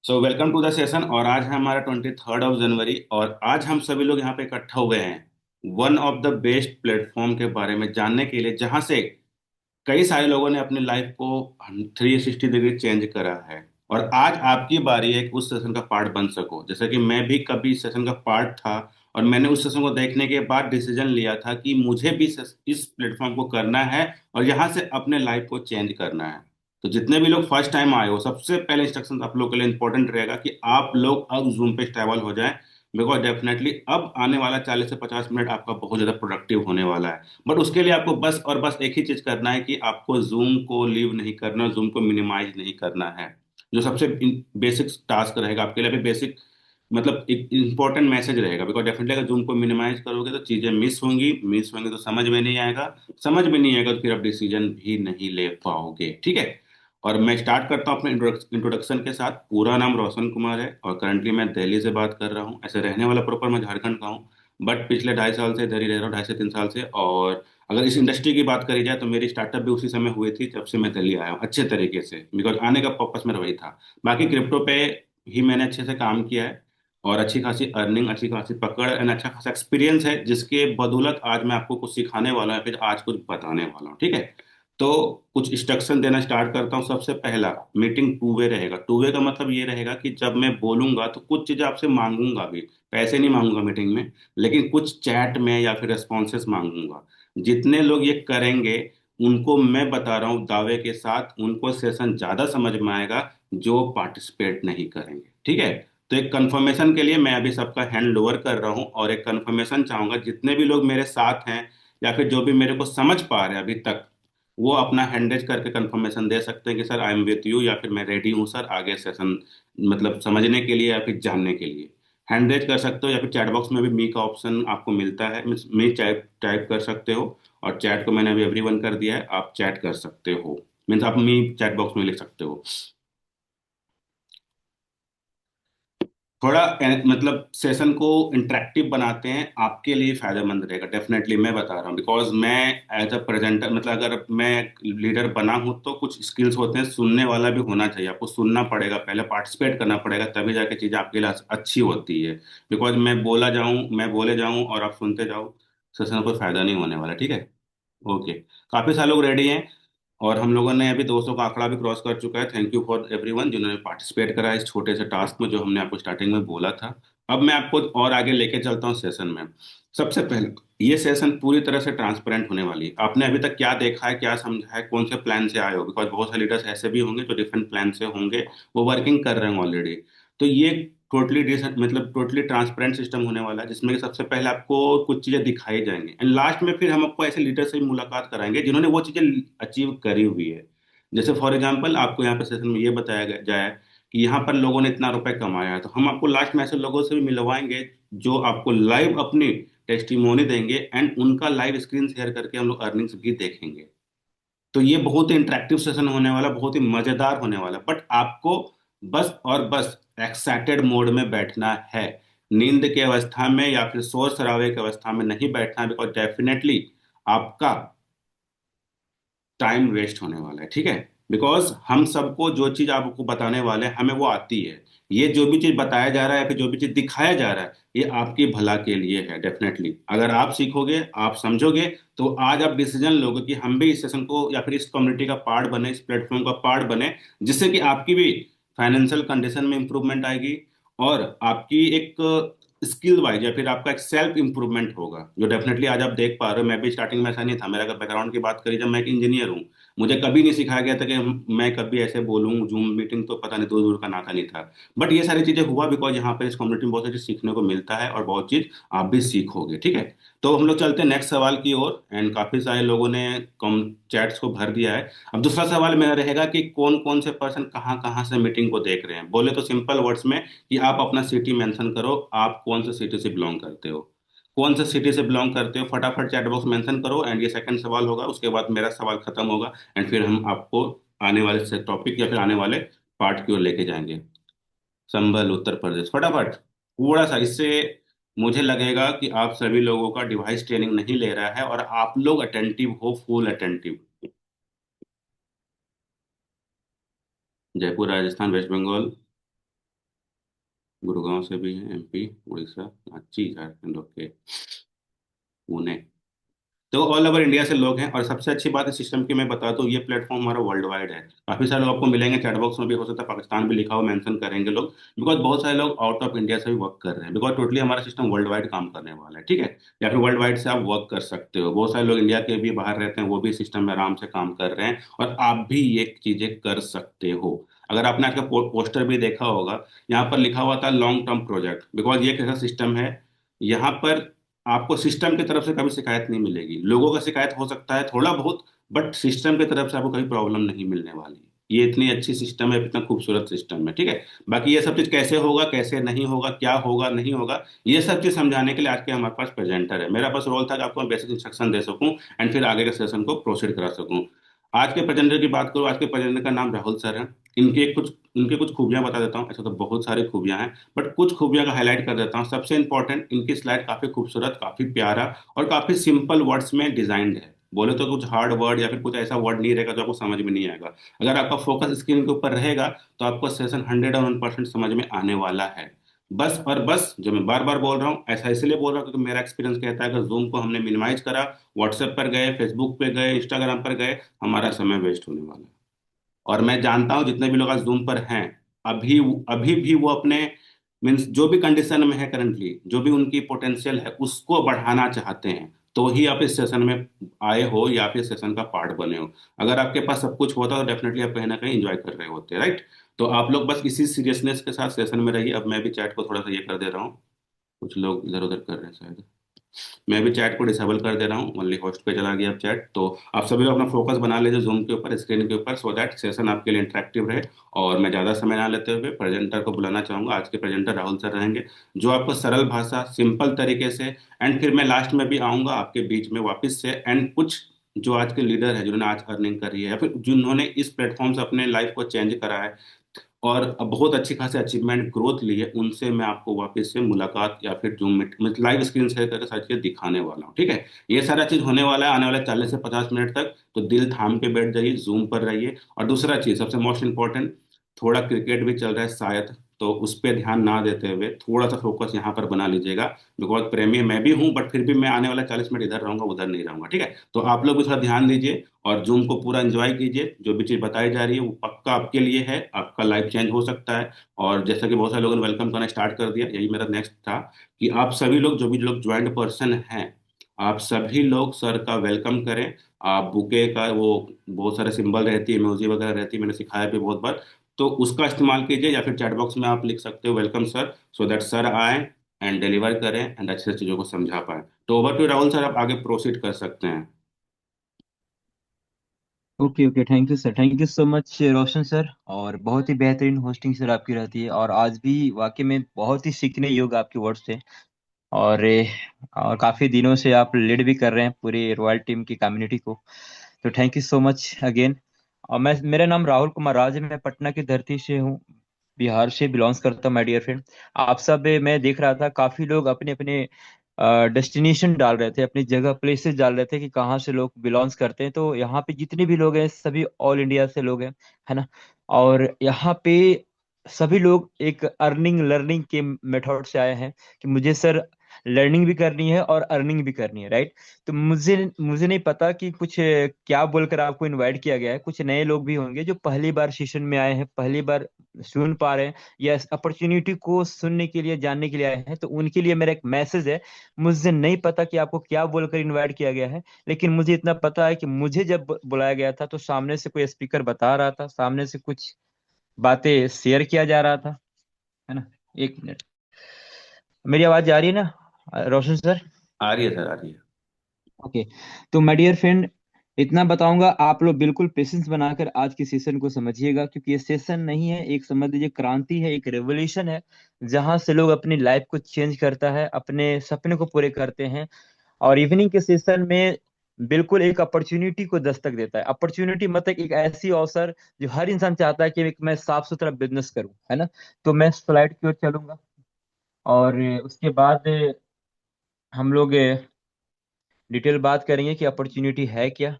So welcome to the session. और आज है हमारा 23rd of जनवरी और आज हम सभी लोग यहाँ पे इकट्ठा हुए हैं one of the best platform के बारे में जानने के लिए, जहाँ से कई सारे लोगों ने अपनी लाइफ को 360 डिग्री चेंज करा है। और आज आपकी बारी है कि उस सेशन का पार्ट बन सको, जैसे कि मैं भी कभी इस सेशन का पार्ट था। और मैंने उस सेशन को देखने के बाद डिसीजन लिया था कि मुझे भी इस प्लेटफॉर्म को करना है और यहाँ से अपने लाइफ को चेंज करना है। तो जितने भी लोग फर्स्ट टाइम आए हो, सबसे पहले इंस्ट्रक्शन आप लोग के लिए इंपॉर्टेंट रहेगा कि आप लोग अब जूम पे स्टेबल हो जाएं। बिकॉज डेफिनेटली अब आने वाला 40 से 50 मिनट आपका बहुत ज्यादा प्रोडक्टिव होने वाला है। बट उसके लिए आपको बस और बस एक ही चीज करना है कि आपको जूम को लीव नहीं करना, जूम को मिनिमाइज नहीं करना है। जो सबसे बेसिक टास्क रहेगा आपके लिए, अभी बेसिक मतलब एक इंपॉर्टेंट मैसेज रहेगा। बिकॉज डेफिनेटली अगर जूम को मिनिमाइज करोगे तो चीजें मिस होंगी तो समझ में नहीं आएगा। समझ में नहीं आएगा तो फिर आप डिसीजन भी नहीं ले पाओगे, ठीक है। और मैं स्टार्ट करता हूँ अपने इंट्रोडक्शन के साथ। पूरा नाम रोशन कुमार है और करंटली मैं दिल्ली से बात कर रहा हूँ। ऐसे रहने वाला प्रॉपर मैं झारखंड का हूँ, बट पिछले 2.5 साल से इधर ही रह रहा हूँ, 2.5 से 3 साल से। और अगर इस इंडस्ट्री की बात करी जाए तो मेरी स्टार्टअप भी उसी समय हुई थी जब से मैं दिल्ली आया हूँ, अच्छे तरीके से। बिकॉज आने का पर्पस मेरा वही था। बाकी क्रिप्टो पे ही मैंने अच्छे से काम किया है और अच्छी खासी अर्निंग, अच्छी खासी पकड़ एंड अच्छा खासा एक्सपीरियंस है, जिसके बदौलत आज मैं आपको कुछ सिखाने वाला हूँ, फिर आज कुछ बताने वाला हूँ, ठीक है। तो कुछ इंस्ट्रक्शन देना स्टार्ट करता हूँ। सबसे पहला, मीटिंग टू वे रहेगा। टू वे का मतलब ये रहेगा कि जब मैं बोलूंगा तो कुछ चीजें आपसे मांगूंगा भी। पैसे नहीं मांगूंगा मीटिंग में, लेकिन कुछ चैट में या फिर रेस्पॉन्सेस मांगूंगा। जितने लोग ये करेंगे उनको मैं बता रहा हूँ दावे के साथ, उनको सेशन ज्यादा समझ में आएगा जो पार्टिसिपेट नहीं करेंगे, ठीक है। तो एक कंफर्मेशन के लिए मैं अभी सबका हैंड ओवर कर रहा हूँ और एक कंफर्मेशन चाहूंगा, जितने भी लोग मेरे साथ हैं या फिर जो भी मेरे को समझ पा रहे हैं अभी तक, वो अपना हैंड रेज करके कंफर्मेशन दे सकते हैं कि sir I am with you, या फिर मैं रेडी हूँ सर आगे सेशन मतलब समझने के लिए या फिर जानने के लिए। हैंड रेज कर सकते हो या फिर चैट बॉक्स में भी मी का ऑप्शन आपको मिलता है, मी टाइप टाइप कर सकते हो। और चैट को मैंने अभी एवरीवन कर दिया है, आप चैट कर सकते हो। मीन्स आप मी चैट बॉक्स में लिख सकते हो। थोड़ा मतलब सेशन को इंटरेक्टिव बनाते हैं, आपके लिए फायदेमंद रहेगा। डेफिनेटली मैं बता रहा हूँ, बिकॉज मैं एज अ प्रेजेंटर मतलब अगर मैं लीडर बना हूँ तो कुछ स्किल्स होते हैं, सुनने वाला भी होना चाहिए। आपको सुनना पड़ेगा, पहले पार्टिसिपेट करना पड़ेगा, तभी जाके चीजें आपके लिए अच्छी होती है। बिकॉज मैं बोले जाऊं और आप सुनते जाओ, सेशन का कोई फायदा नहीं होने वाला, ठीक है। ओके, काफी सारे लोग रेडी हैं और हम लोगों ने अभी 200 का आंकड़ा भी क्रॉस कर चुका है। थैंक यू फॉर एवरीवन जिन्होंने पार्टिसिपेट करा इस छोटे से टास्क में जो हमने आपको स्टार्टिंग में बोला था। अब मैं आपको और आगे लेके चलता हूँ सेशन में। सबसे पहले, ये सेशन पूरी तरह से ट्रांसपेरेंट होने वाली है। आपने अभी तक क्या देखा है, क्या समझा है, कौन से प्लान से आए हो, बिकॉज बहुत सारे लीडर्स ऐसे भी होंगे जो डिफरेंट प्लान से होंगे, वो वर्किंग कर रहे हैं ऑलरेडी। तो ये टोटली मतलब टोटली ट्रांसपेरेंट सिस्टम होने वाला है, जिसमें कि सबसे पहले आपको कुछ चीजें दिखाई जाएंगी एंड लास्ट में फिर हम आपको ऐसे लीडर से भी मुलाकात कराएंगे जिन्होंने वो चीजें अचीव करी हुई है। जैसे फॉर एग्जांपल आपको यहाँ पे सेशन में ये बताया जाए कि यहाँ पर लोगों ने इतना रुपए कमाया है, तो हम आपको लास्ट में ऐसे लोगों से भी मिलवाएंगे जो आपको लाइव अपनी टेस्टिमोनी देंगे एंड उनका लाइव स्क्रीन शेयर करके हम लोग अर्निंग्स भी देखेंगे। तो ये बहुत ही इंटरेक्टिव सेशन होने वाला, बहुत ही मजेदार होने वाला। बट आपको बस और बस एक्साइटेड मोड में बैठना है, नींद के अवस्था में या फिर शोर शराबे की अवस्था में नहीं बैठना है। बिकॉज डेफिनेटली आपका टाइम वेस्ट होने वाला है, ठीक है। बिकॉज हम सबको जो चीज आपको बताने वाले हैं हमें वो आती है। ये जो भी चीज बताया जा रहा है या फिर जो भी चीज दिखाया जा रहा है, ये आपकी भला के लिए है। डेफिनेटली अगर आप सीखोगे, आप समझोगे, तो आज आप डिसीजन लोगे कि हम भी इस सेशन को या फिर इस कम्युनिटी का पार्ट बने, इस प्लेटफॉर्म का पार्ट बने, जिससे कि आपकी भी फाइनेंशियल कंडीशन में इंप्रूवमेंट आएगी और आपकी एक स्किल वाइज या फिर आपका एक सेल्फ इंप्रूवमेंट होगा। जो डेफिनेटली आज आप देख पा रहे हो, मैं भी स्टार्टिंग में ऐसा नहीं था। मेरा अगर बैकग्राउंड की बात करी, जब मैं एक इंजीनियर हूँ, मुझे कभी नहीं सिखाया गया था कि मैं कभी ऐसे बोलूँ जूम मीटिंग, तो पता नहीं दूर दूर का नाता नहीं था। बट ये सारी चीजें हुआ बिकॉज यहाँ पर इस कम्युनिटी में बहुत सारी चीज सीखने को मिलता है और बहुत चीज आप भी सीखोगे, ठीक है। तो हम लोग चलते हैं नेक्स्ट सवाल की ओर एंड काफी सारे लोगों ने कम चैट्स को भर दिया है। अब दूसरा सवाल मेरा रहेगा कि कौन कौन से पर्सन कहाँ कहाँ से मीटिंग को देख रहे हैं। बोले तो सिंपल वर्ड्स में कि आप अपना सिटी मेंशन करो, आप कौन से सिटी से बिलोंग करते हो। कौन से सिटी से बिलोंग करते हो फटाफट चैट बॉक्स मेंशन करो एंड ये सेकंड सवाल होगा, उसके बाद मेरा सवाल खत्म होगा एंड फिर हम आपको आने वाले से टॉपिक या फिर आने वाले पार्ट की ओर लेके जाएंगे। संभल उत्तर प्रदेश, फटाफट। थोड़ा सा इससे मुझे लगेगा कि आप सभी लोगों का डिवाइस ट्रेनिंग नहीं ले रहा है और आप लोग अटेंटिव हो, full attentive. Jaipur Rajasthan West Bengal. Gurgaon से भी है, MP, उड़ीसा, रांची, झारखंड, ओके, पुणे। तो ऑल ओवर इंडिया से लोग हैं। और सबसे अच्छी बात इस सिस्टम की मैं बता दूं, ये प्लेटफॉर्म हमारा वर्ल्ड वाइड है। काफी सारे लोग आपको मिलेंगे, चैट बॉक्स में भी हो सकता है पाकिस्तान भी लिखा हो, मेंशन करेंगे लोग, बिकॉज बहुत सारे लोग आउट ऑफ इंडिया से भी वर्क कर रहे हैं, बिकॉज टोटली हमारा सिस्टम वर्ल्ड वाइड काम करने वाला है, ठीक है। या फिर वर्ल्ड वाइड से आप वर्क कर सकते हो, बहुत सारे लोग इंडिया के भी बाहर रहते हैं, वो भी सिस्टम में आराम से काम कर रहे हैं, और आप भी ये चीजें कर सकते हो। अगर आपने आज का पोस्टर भी देखा होगा, यहाँ पर लिखा हुआ था लॉन्ग टर्म प्रोजेक्ट, बिकॉज ये एक ऐसा सिस्टम है, यहाँ पर आपको सिस्टम की तरफ से कभी शिकायत नहीं मिलेगी। लोगों का शिकायत हो सकता है थोड़ा बहुत, बट सिस्टम की तरफ से आपको कभी प्रॉब्लम नहीं मिलने वाली। ये इतनी अच्छी सिस्टम है, इतना खूबसूरत सिस्टम है, ठीक है। बाकी ये सब चीज कैसे होगा, कैसे नहीं होगा, क्या होगा नहीं होगा, ये सब चीज समझाने के लिए आज के हमारे पास प्रेजेंटर है। मेरा बस रोल था कि आपको बेसिक इंस्ट्रक्शन दे सकूं एंड फिर आगे के सेशन को प्रोसीड करा सकूं। आज के प्रेजेंटर की बात करूं, आज के प्रेजेंटर का नाम राहुल सर है। इनके कुछ खूबियां बता देता हूँ, ऐसा तो बहुत सारी खूबियां हैं, बट कुछ खूबियां का हाईलाइट कर देता हूँ। सबसे इंपॉर्टेंट, इनकी स्लाइड काफी खूबसूरत, काफी प्यारा और काफी सिंपल वर्ड्स में डिजाइंड है। बोले तो कुछ हार्ड वर्ड या फिर कुछ ऐसा वर्ड नहीं रहेगा जो आपको समझ में नहीं आएगा। अगर आपका फोकस स्क्रीन के ऊपर रहेगा तो आपको सेशन 101% समझ में आने वाला है। बस और बस, जो मैं बार बार बोल रहा हूँ, ऐसा इसलिए बोल रहा हूँ क्योंकि मेरा एक्सपीरियंस कहता है, अगर जूम को हमने मिनिमाइज करा, व्हाट्सएप पर गए, फेसबुक पे गए, इंस्टाग्राम पर गए, हमारा समय वेस्ट होने वाला है। और मैं जानता हूं जितने भी लोग आज जूम पर हैं, अभी अभी भी वो अपने मीन्स जो भी कंडीशन में है करंटली, जो भी उनकी पोटेंशियल है उसको बढ़ाना चाहते हैं, तो ही आप इस सेशन में आए हो या फिर सेशन का पार्ट बने हो। अगर आपके पास सब कुछ होता तो डेफिनेटली आप कहीं ना कहीं एंजॉय कर रहे होते, राइट। तो आप लोग बस इसी सीरियसनेस के साथ सेशन में रहिए। अब मैं भी चैट को थोड़ा सा ये कर दे रहा हूँ, कुछ लोग इधर उधर कर रहे हैं शायद। मैं भी चैट को डिसेबल कर दे रहा हूँ, ओनली होस्ट पे चला गया अब चैट। तो आप सभी लोग अपना फोकस बना लीजिए जूम के ऊपर, स्क्रीन के ऊपर, सो दैट सेशन आपके लिए इंटरेक्टिव रहे। और मैं ज़्यादा समय ना लेते हुए प्रेजेंटर को बुलाना चाहूंगा। आज के प्रेजेंटर राहुल सर रहेंगे, जो आपको सरल भाषा, सिंपल तरीके से, एंड फिर मैं लास्ट में भी आऊंगा आपके बीच में वापस से, एंड कुछ जो आज के लीडर है जिन्होंने आज अर्निंग करी है या फिर जिन्होंने इस प्लेटफॉर्म से अपने लाइफ को चेंज करा है और अब बहुत अच्छी खासी अचीवमेंट ग्रोथ ली है, उनसे मैं आपको वापस से मुलाकात या फिर जूम में लाइव स्क्रीन शेयर करके सारी चीजें दिखाने वाला हूँ, ठीक है। ये सारा चीज होने वाला है आने वाले 40 से 50 मिनट तक, तो दिल थाम के बैठ जाइए, जूम पर रहिए। और दूसरा चीज सबसे मोस्ट इंपॉर्टेंट, थोड़ा क्रिकेट भी चल रहा है शायद, तो उस पर ध्यान ना देते हुए थोड़ा सा फोकस यहाँ पर बना लीजिएगा। बिकॉज प्रेमी मैं भी हूँ, बट फिर भी मैं आने वाला 40 मिनट इधर रहूंगा, उधर नहीं रहूंगा, ठीक है। तो आप लोग भी थोड़ा ध्यान दीजिए और जूम को पूरा एंजॉय कीजिए। जो भी चीज बताई जा रही है वो पक्का आपके लिए है, आपका लाइफ चेंज हो सकता है। और जैसा कि बहुत सारे लोगों ने वेलकम करना स्टार्ट कर दिया, यही मेरा नेक्स्ट था कि आप सभी लोग, जो भी लोग ज्वाइंट पर्सन हैं, आप सभी लोग सर का वेलकम करें। आप बुके का वो बहुत सारे सिंबल रहती है, इमोजी वगैरह रहती है, मैंने सिखाया भी बहुत बार, तो उसका इस्तेमाल कीजिए। या फिर चैट बॉक्स में आप लिख सकते हो welcome sir, so that sir आए एंड डिलीवर करें एंड अच्छे से चीज़ों को समझा पाए। तो ओवर टू राहुल सर, आप आगे प्रोसीड कर सकते हैं। Okay okay, thank you sir, thank you so much Roshan sir. और बहुत ही बेहतरीन होस्टिंग सर आपकी रहती है, और आज भी वाकई में बहुत ही सीखने योग्य आपके वर्ड्स थे। और और काफी दिनों से आप लीड भी कर रहे हैं पूरी रॉयल टीम की कम्युनिटी को। तो thank you so much again. और मैं, मेरा नाम राहुल कुमार राज है, मैं पटना की धरती से हूँ, बिहार से बिलोंग्स करता हूँ माय डियर फ्रेंड। आप सब मैं देख रहा था काफी लोग अपने अपने डेस्टिनेशन डाल रहे थे, अपनी जगह प्लेसेस डाल रहे थे कि कहाँ से लोग बिलोंग्स करते हैं। तो यहाँ पे जितने भी लोग हैं सभी ऑल इंडिया से लोग हैं, है ना। और यहाँ पे सभी लोग एक अर्निंग लर्निंग के मेथड से आए हैं कि मुझे सर लर्निंग भी करनी है और अर्निंग भी करनी है, राइट। तो मुझे मुझे नहीं पता कि कुछ क्या बोलकर आपको इनवाइट किया गया है। कुछ नए लोग भी होंगे जो पहली बार सेशन में आए हैं, पहली बार सुन पा रहे हैं या अपॉर्चुनिटी को सुनने के लिए, जानने के लिए आए हैं। तो उनके लिए मेरा एक मैसेज है। मुझे नहीं पता कि आपको क्या बोलकर इनवाइट किया गया है, लेकिन मुझे इतना पता है कि मुझे जब बुलाया गया था तो सामने से कोई स्पीकर बता रहा था, सामने से कुछ बातें शेयर किया जा रहा था, है ना। एक मिनट, मेरी आवाज जा रही है ना रोशन सर? आ रही है सर, आ रही है। ओके। तो माय डियर फ्रेंड, इतना बताऊंगा, आप लोग बिल्कुल पेशेंस बनाकर आज के सेशन को समझिएगा, क्योंकि ये सेशन नहीं है, एक समझ लीजिए क्रांति है, एक रेवोल्यूशन है, जहां से लोग अपनी लाइफ को चेंज करता है, अपने सपने को पूरे करते हैं। और इवनिंग के सेशन में बिल्कुल एक अपॉर्चुनिटी को दस्तक देता है। अपॉर्चुनिटी मतलब एक ऐसी अवसर जो हर इंसान चाहता है कि मैं साफ सुथरा बिजनेस करूं, है ना। तो मैं स्लाइड की ओर चलूंगा, और उसके बाद हम लोग डिटेल बात करेंगे कि अपॉर्चुनिटी है क्या।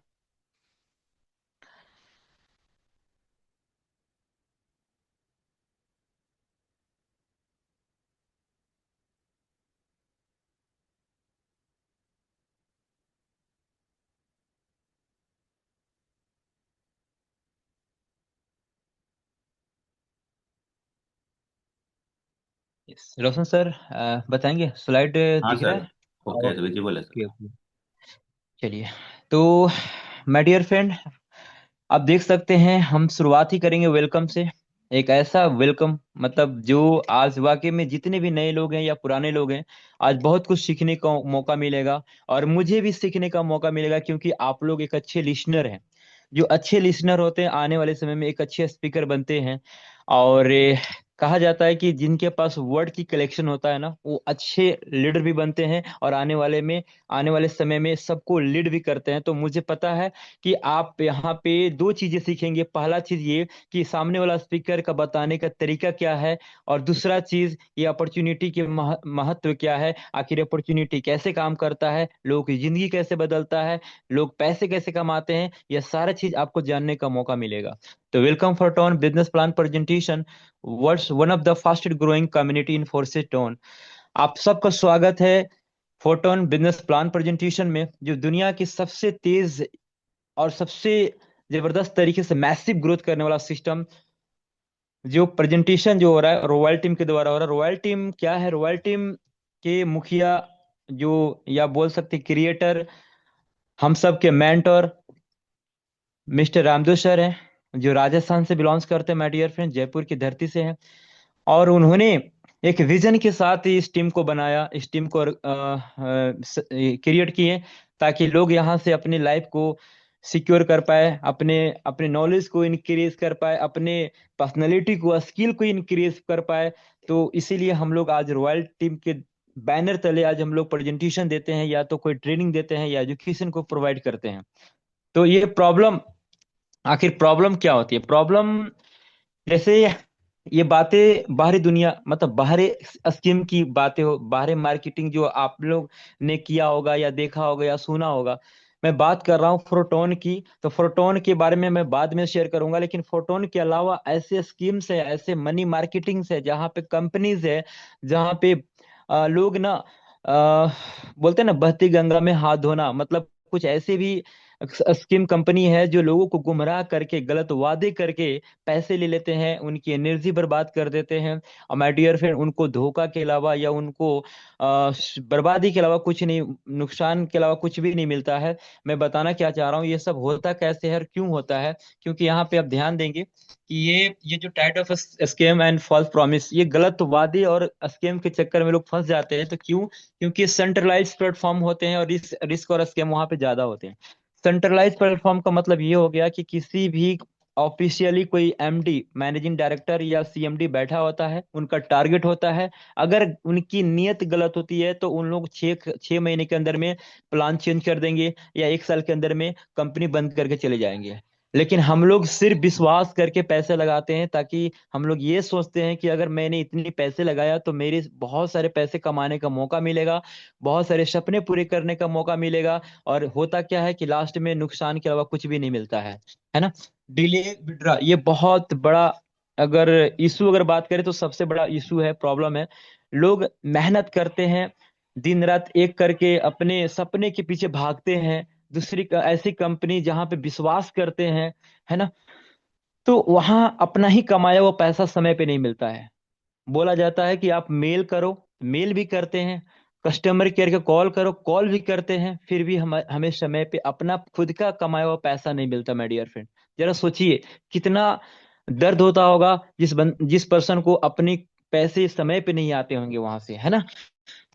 रोशन सर बताएंगे स्लाइड हाँ दिख रहा सर। है? ओके, विजिबल है सर। Okay okay. चलिए। तो माय डियर फ्रेंड, आप देख सकते हैं हम शुरुआत ही करेंगे वेलकम से। एक ऐसा वेलकम मतलब जो आज वाकई में जितने भी नए लोग हैं या पुराने लोग हैं, आज बहुत कुछ सीखने का मौका मिलेगा। और मुझे भी सीखने का मौका मिलेगा क्योंकि आप लोग एक अच्छे लिसनर हैं। जो अच्छे लिसनर होते हैं आने वाले समय में एक अच्छे स्पीकर बनते हैं। और कहा जाता है कि जिनके पास वर्ड की कलेक्शन होता है ना, वो अच्छे लीडर भी बनते हैं और आने वाले समय में सबको लीड भी करते हैं। तो मुझे पता है कि आप यहाँ पे दो चीजें सीखेंगे। पहला चीज ये कि सामने वाला स्पीकर का बताने का तरीका क्या है, और दूसरा चीज ये अपॉर्चुनिटी के महत्व क्या है, आखिर अपॉर्चुनिटी कैसे काम करता है, लोगों की जिंदगी कैसे बदलता है, लोग पैसे कैसे कमाते हैं, यह सारा चीज आपको जानने का मौका मिलेगा। तो welcome for tone business plan presentation, words one of the fastest growing community in forces tone. आप सबका स्वागत है फोटोन बिजनेस प्लान प्रेजेंटेशन में, जो दुनिया की सबसे तेज और सबसे जबरदस्त तरीके से मैसिव ग्रोथ करने वाला सिस्टम। जो प्रेजेंटेशन जो हो रहा है रॉयल टीम के द्वारा हो रहा है। रॉयल टीम क्या है? रॉयल टीम के मुखिया, जो या बोल सकते क्रिएटर, हम सब के मेंटर मिस्टर रामदेव सर हैं, जो राजस्थान से बिलोंग्स करते हैं, माय डियर फ्रेंड, जयपुर की धरती से हैं। और उन्होंने एक विजन के साथ ही इस टीम को बनाया, इस टीम को क्रिएट किए, ताकि लोग यहाँ से अपनी लाइफ को सिक्योर कर पाए, अपने अपने नॉलेज को इंक्रीज कर पाए, अपने पर्सनैलिटी को, स्किल को इंक्रीज कर पाए। तो इसीलिए हम लोग आज रॉयल टीम के बैनर तले आज हम लोग प्रेजेंटेशन देते हैं, या तो कोई ट्रेनिंग देते हैं या एजुकेशन को प्रोवाइड करते हैं। तो ये प्रॉब्लम, आखिर प्रॉब्लम क्या होती है? प्रॉब्लम जैसे ये बातें बाहरी दुनिया मतलब बाहरी स्कीम की बातें हो, बाहरी मार्केटिंग जो आप लोग ने किया होगा या देखा होगा या सुना होगा। मैं बात कर रहा हूँ फोटोन की। तो फोटोन के बारे में मैं बाद में शेयर करूंगा, लेकिन फोटोन के अलावा ऐसे स्कीम्स है, ऐसे मनी मार्केटिंग है, जहाँ पे कंपनीज है, जहाँ पे लोग ना बोलते हैं ना, बहती गंगा में हाथ धोना, मतलब कुछ ऐसे भी स्कीम कंपनी है जो लोगों को गुमराह करके, गलत वादे करके पैसे ले लेते हैं, उनकी एनर्जी बर्बाद कर देते हैं। और माय डियर फ्रेंड, उनको धोखा के अलावा या उनको बर्बादी के अलावा कुछ नहीं, नुकसान के अलावा कुछ भी नहीं मिलता है। मैं बताना क्या चाह रहा हूँ, ये सब होता कैसे है और क्यों होता है? क्योंकि यहाँ पे आप ध्यान देंगे कि ये जो type of scam and false promise, ये गलत वादे और स्कैम के चक्कर में लोग फंस जाते हैं। तो क्यों? क्योंकि सेंट्रलाइज प्लेटफॉर्म होते हैं और रिस्क और स्कैम वहां पे ज्यादा होते हैं। सेंट्रलाइज प्लेटफॉर्म का मतलब ये हो गया कि किसी भी ऑफिशियली कोई एमडी, मैनेजिंग डायरेक्टर या सीएमडी बैठा होता है, उनका टारगेट होता है। अगर उनकी नीयत गलत होती है तो उन लोग छः महीने के अंदर में प्लान चेंज कर देंगे, या एक साल के अंदर में कंपनी बंद करके चले जाएंगे। लेकिन हम लोग सिर्फ विश्वास करके पैसे लगाते हैं, ताकि हम लोग ये सोचते हैं कि अगर मैंने इतने पैसे लगाया तो मेरे बहुत सारे पैसे कमाने का मौका मिलेगा, बहुत सारे सपने पूरे करने का मौका मिलेगा। और होता क्या है कि लास्ट में नुकसान के अलावा कुछ भी नहीं मिलता है ना? डिले विड्रा, ये बहुत बड़ा, अगर इशू अगर बात करें तो सबसे बड़ा इशू है, प्रॉब्लम है। लोग मेहनत करते हैं, दिन रात एक करके अपने सपने के पीछे भागते हैं, ऐसी कंपनी जहां पे विश्वास करते हैं, है ना? तो वहां अपना ही कमाया हुआ पैसा समय पे नहीं मिलता है। बोला जाता है कि आप मेल करो, मेल भी करते हैं, कस्टमर केयर के कॉल करो, कॉल भी करते हैं, फिर भी हमें समय पे अपना खुद का कमाया हुआ पैसा नहीं मिलता। माय डियर फ्रेंड, जरा सोचिए कितना दर्द होता होगा जिस पर्सन को अपनी पैसे समय पे नहीं आते होंगे वहां से, है ना?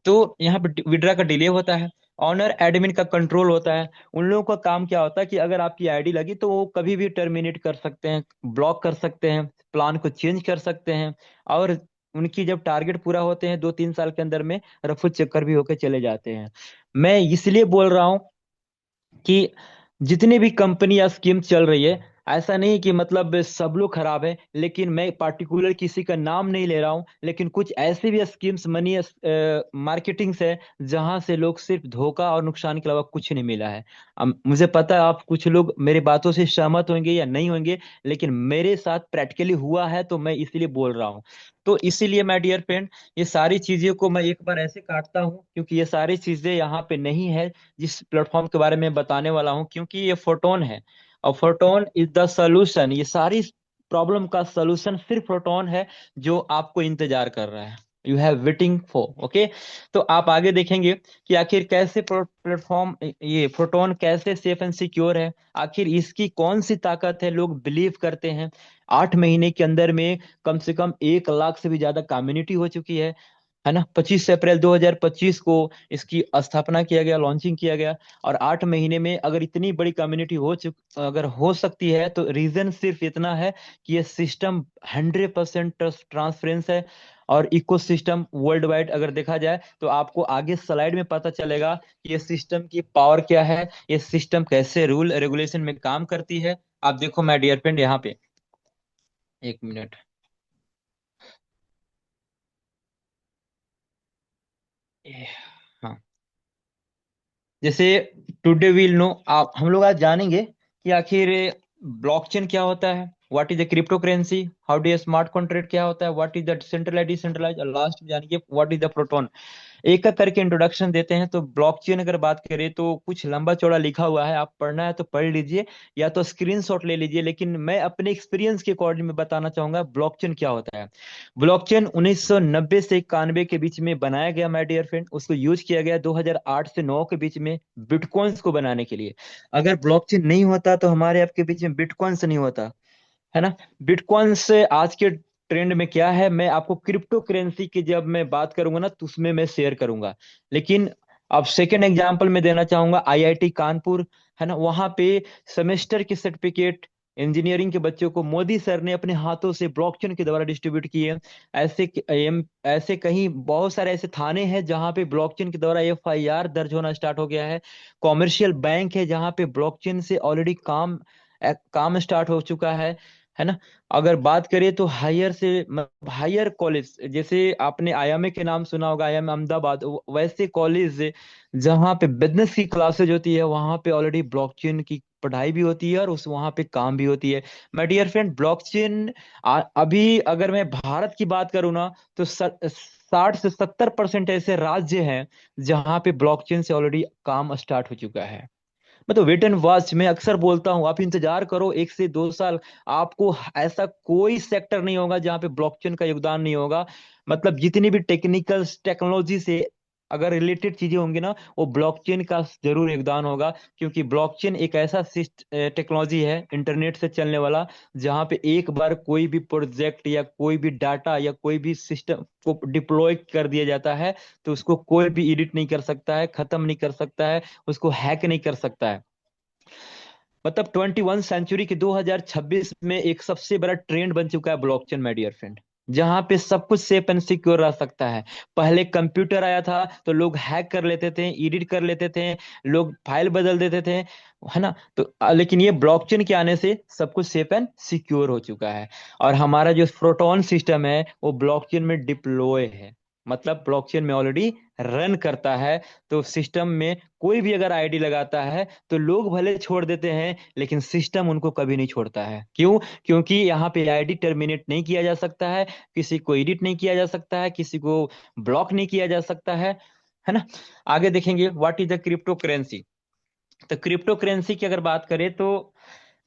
तो यहाँ पे विड्रा का डिले होता है, ऑनर एडमिन का कंट्रोल होता है। उन लोगों का काम क्या होता है कि अगर आपकी आईडी लगी तो वो कभी भी टर्मिनेट कर सकते हैं, ब्लॉक कर सकते हैं, प्लान को चेंज कर सकते हैं। और उनकी जब टारगेट पूरा होते हैं 2-3 साल के अंदर में, रफू चक्कर भी होकर चले जाते हैं। मैं इसलिए बोल रहा हूँ कि जितनी भी कंपनी या स्कीम चल रही है, ऐसा नहीं कि मतलब सब लोग खराब है, लेकिन मैं पार्टिकुलर किसी का नाम नहीं ले रहा हूं, लेकिन कुछ ऐसे भी स्कीम्स, मनी मार्केटिंग है, जहां से लोग सिर्फ धोखा और नुकसान के अलावा कुछ नहीं मिला है। मुझे पता है आप कुछ लोग मेरी बातों से सहमत होंगे या नहीं होंगे, लेकिन मेरे साथ प्रैक्टिकली हुआ है तो मैं इसलिए बोल रहा हूँ। तो इसीलिए माय डियर फ्रेंड, ये सारी चीजों को मैं एक बार ऐसे काटता हूँ क्योंकि ये सारी चीजें यहाँ पे नहीं है जिस प्लेटफॉर्म के बारे में बताने वाला हूँ, क्योंकि ये फोटोन है। और फोटोन इज द सोल्यूशन, ये सारी प्रॉब्लम का सोल्यूशन सिर्फ फोटोन है, जो आपको इंतजार कर रहा है। You have waiting for. Okay, तो आप आगे देखेंगे कि आखिर कैसे प्लेटफॉर्म, ये प्रोटोन कैसे सेफ एंड सिक्योर है, आखिर इसकी कौन सी ताकत है, लोग बिलीव करते हैं। 8 महीने के अंदर में कम से कम 1 लाख से भी ज्यादा कम्युनिटी हो चुकी है ना। 25 अप्रैल 2025 को इसकी स्थापना किया गया, लॉन्चिंग किया गया। और 8 महीने में अगर इतनी बड़ी कम्युनिटी अगर हो सकती है, तो रीजन सिर्फ इतना है कि ये सिस्टम 100% ट्रांसपेरेंस है। और इकोसिस्टम वर्ल्ड वाइड अगर देखा जाए, तो आपको आगे स्लाइड में पता चलेगा कि ये सिस्टम की पावर क्या है, ये सिस्टम कैसे रूल रेगुलेशन में काम करती है। आप देखो माय डियर फ्रेंड यहाँ पे, 1 मिनट। हाँ, जैसे टुडे विल नो, आप हम लोग आज जानेंगे कि आखिर ब्लॉकचेन क्या होता है, what is the crypto currency, how do smart contract क्या होता है, what is the decentralize decentralize, और लास्ट में जानेंगे व्हाट इज द प्रोटोन। एक एक करके इंट्रोडक्शन देते हैं। तो ब्लॉकचेन अगर बात करें तो कुछ लंबा चौड़ा लिखा हुआ है, आप पढ़ना है तो पढ़ लीजिए, या तो स्क्रीनशॉट ले लीजिए। लेकिन मैं अपने एक्सपीरियंस के अकॉर्डिंग में बताना चाहूंगा ब्लॉकचेन क्या होता है। ब्लॉकचेन 1990 से 91 के बीच में बनाया गया माय डियर फ्रेंड, उसको यूज किया गया 2008 से 9 के बीच में बिटकॉइंस को बनाने के लिए। अगर ब्लॉकचेन नहीं होता तो हमारे आपके बीच में बिटकॉइंस नहीं होता, है ना। बिटकॉइन से आज के ट्रेंड में क्या है, मैं आपको क्रिप्टो करेंसी की जब मैं बात करूंगा ना, तो उसमें मैं शेयर करूंगा। लेकिन अब सेकेंड एग्जांपल मैं देना चाहूंगा, आईआईटी कानपुर, है ना, वहां पे सेमेस्टर की सर्टिफिकेट इंजीनियरिंग के बच्चों को मोदी सर ने अपने हाथों से ब्लॉकचेन के द्वारा डिस्ट्रीब्यूट किए। ऐसे कहीं बहुत सारे ऐसे थाने हैं जहां पे ब्लॉकचेन के द्वारा एफआईआर दर्ज होना स्टार्ट हो गया है। कॉमर्शियल बैंक है जहां पे ब्लॉकचेन से ऑलरेडी काम स्टार्ट हो चुका है ना। अगर बात करें तो हायर से हायर कॉलेज, जैसे आपने आईएमए के नाम सुना होगा, आईएमए अहमदाबाद, वैसे कॉलेज जहाँ पे बिजनेस की क्लासेज होती है, वहाँ पे ऑलरेडी ब्लॉकचेन की पढ़ाई भी होती है और उस वहाँ पे काम भी होती है। माय डियर फ्रेंड, ब्लॉकचेन अभी अगर मैं भारत की बात करूँ ना, तो 60 से 70% ऐसे राज्य हैं जहाँ पे ब्लॉकचेन से ऑलरेडी काम स्टार्ट हो चुका है। मैं तो वेट एंड वॉच मैं अक्सर बोलता हूँ, आप इंतजार करो 1 से 2 साल, आपको ऐसा कोई सेक्टर नहीं होगा जहाँ पे ब्लॉकचेन का योगदान नहीं होगा। मतलब जितनी भी टेक्निकल टेक्नोलॉजी से अगर रिलेटेड चीजें होंगी ना, वो ब्लॉकचेन का जरूर योगदान होगा। क्योंकि ब्लॉकचेन एक ऐसा टेक्नोलॉजी है इंटरनेट से चलने वाला, जहाँ पे एक बार कोई भी प्रोजेक्ट या कोई भी डाटा या कोई भी सिस्टम को डिप्लॉय कर दिया जाता है, तो उसको कोई भी एडिट नहीं कर सकता है, खत्म नहीं कर सकता है, उसको हैक नहीं कर सकता है। मतलब 21 सेंचुरी के 2026 में एक सबसे बड़ा ट्रेंड बन चुका है ब्लॉकचेन, माय डियर फ्रेंड, जहां पे सब कुछ सेफ एंड सिक्योर रह सकता है। पहले कंप्यूटर आया था तो लोग हैक कर लेते थे, एडिट कर लेते थे, लोग फाइल बदल देते थे, है ना। तो लेकिन ये ब्लॉकचेन के आने से सब कुछ सेफ एंड सिक्योर हो चुका है। और हमारा जो प्रोटोन सिस्टम है वो ब्लॉकचेन में डिप्लॉय है, मतलब ब्लॉकचेन में ऑलरेडी रन करता है। तो सिस्टम में कोई भी अगर आईडी लगाता है, तो लोग भले छोड़ देते हैं लेकिन सिस्टम उनको कभी नहीं छोड़ता है। क्यों? क्योंकि यहाँ पे आईडी टर्मिनेट नहीं किया जा सकता है, किसी को एडिट नहीं किया जा सकता है, किसी को ब्लॉक नहीं किया जा सकता है ना। आगे देखेंगे what is the crypto currency. तो क्रिप्टो करेंसी की अगर बात करें तो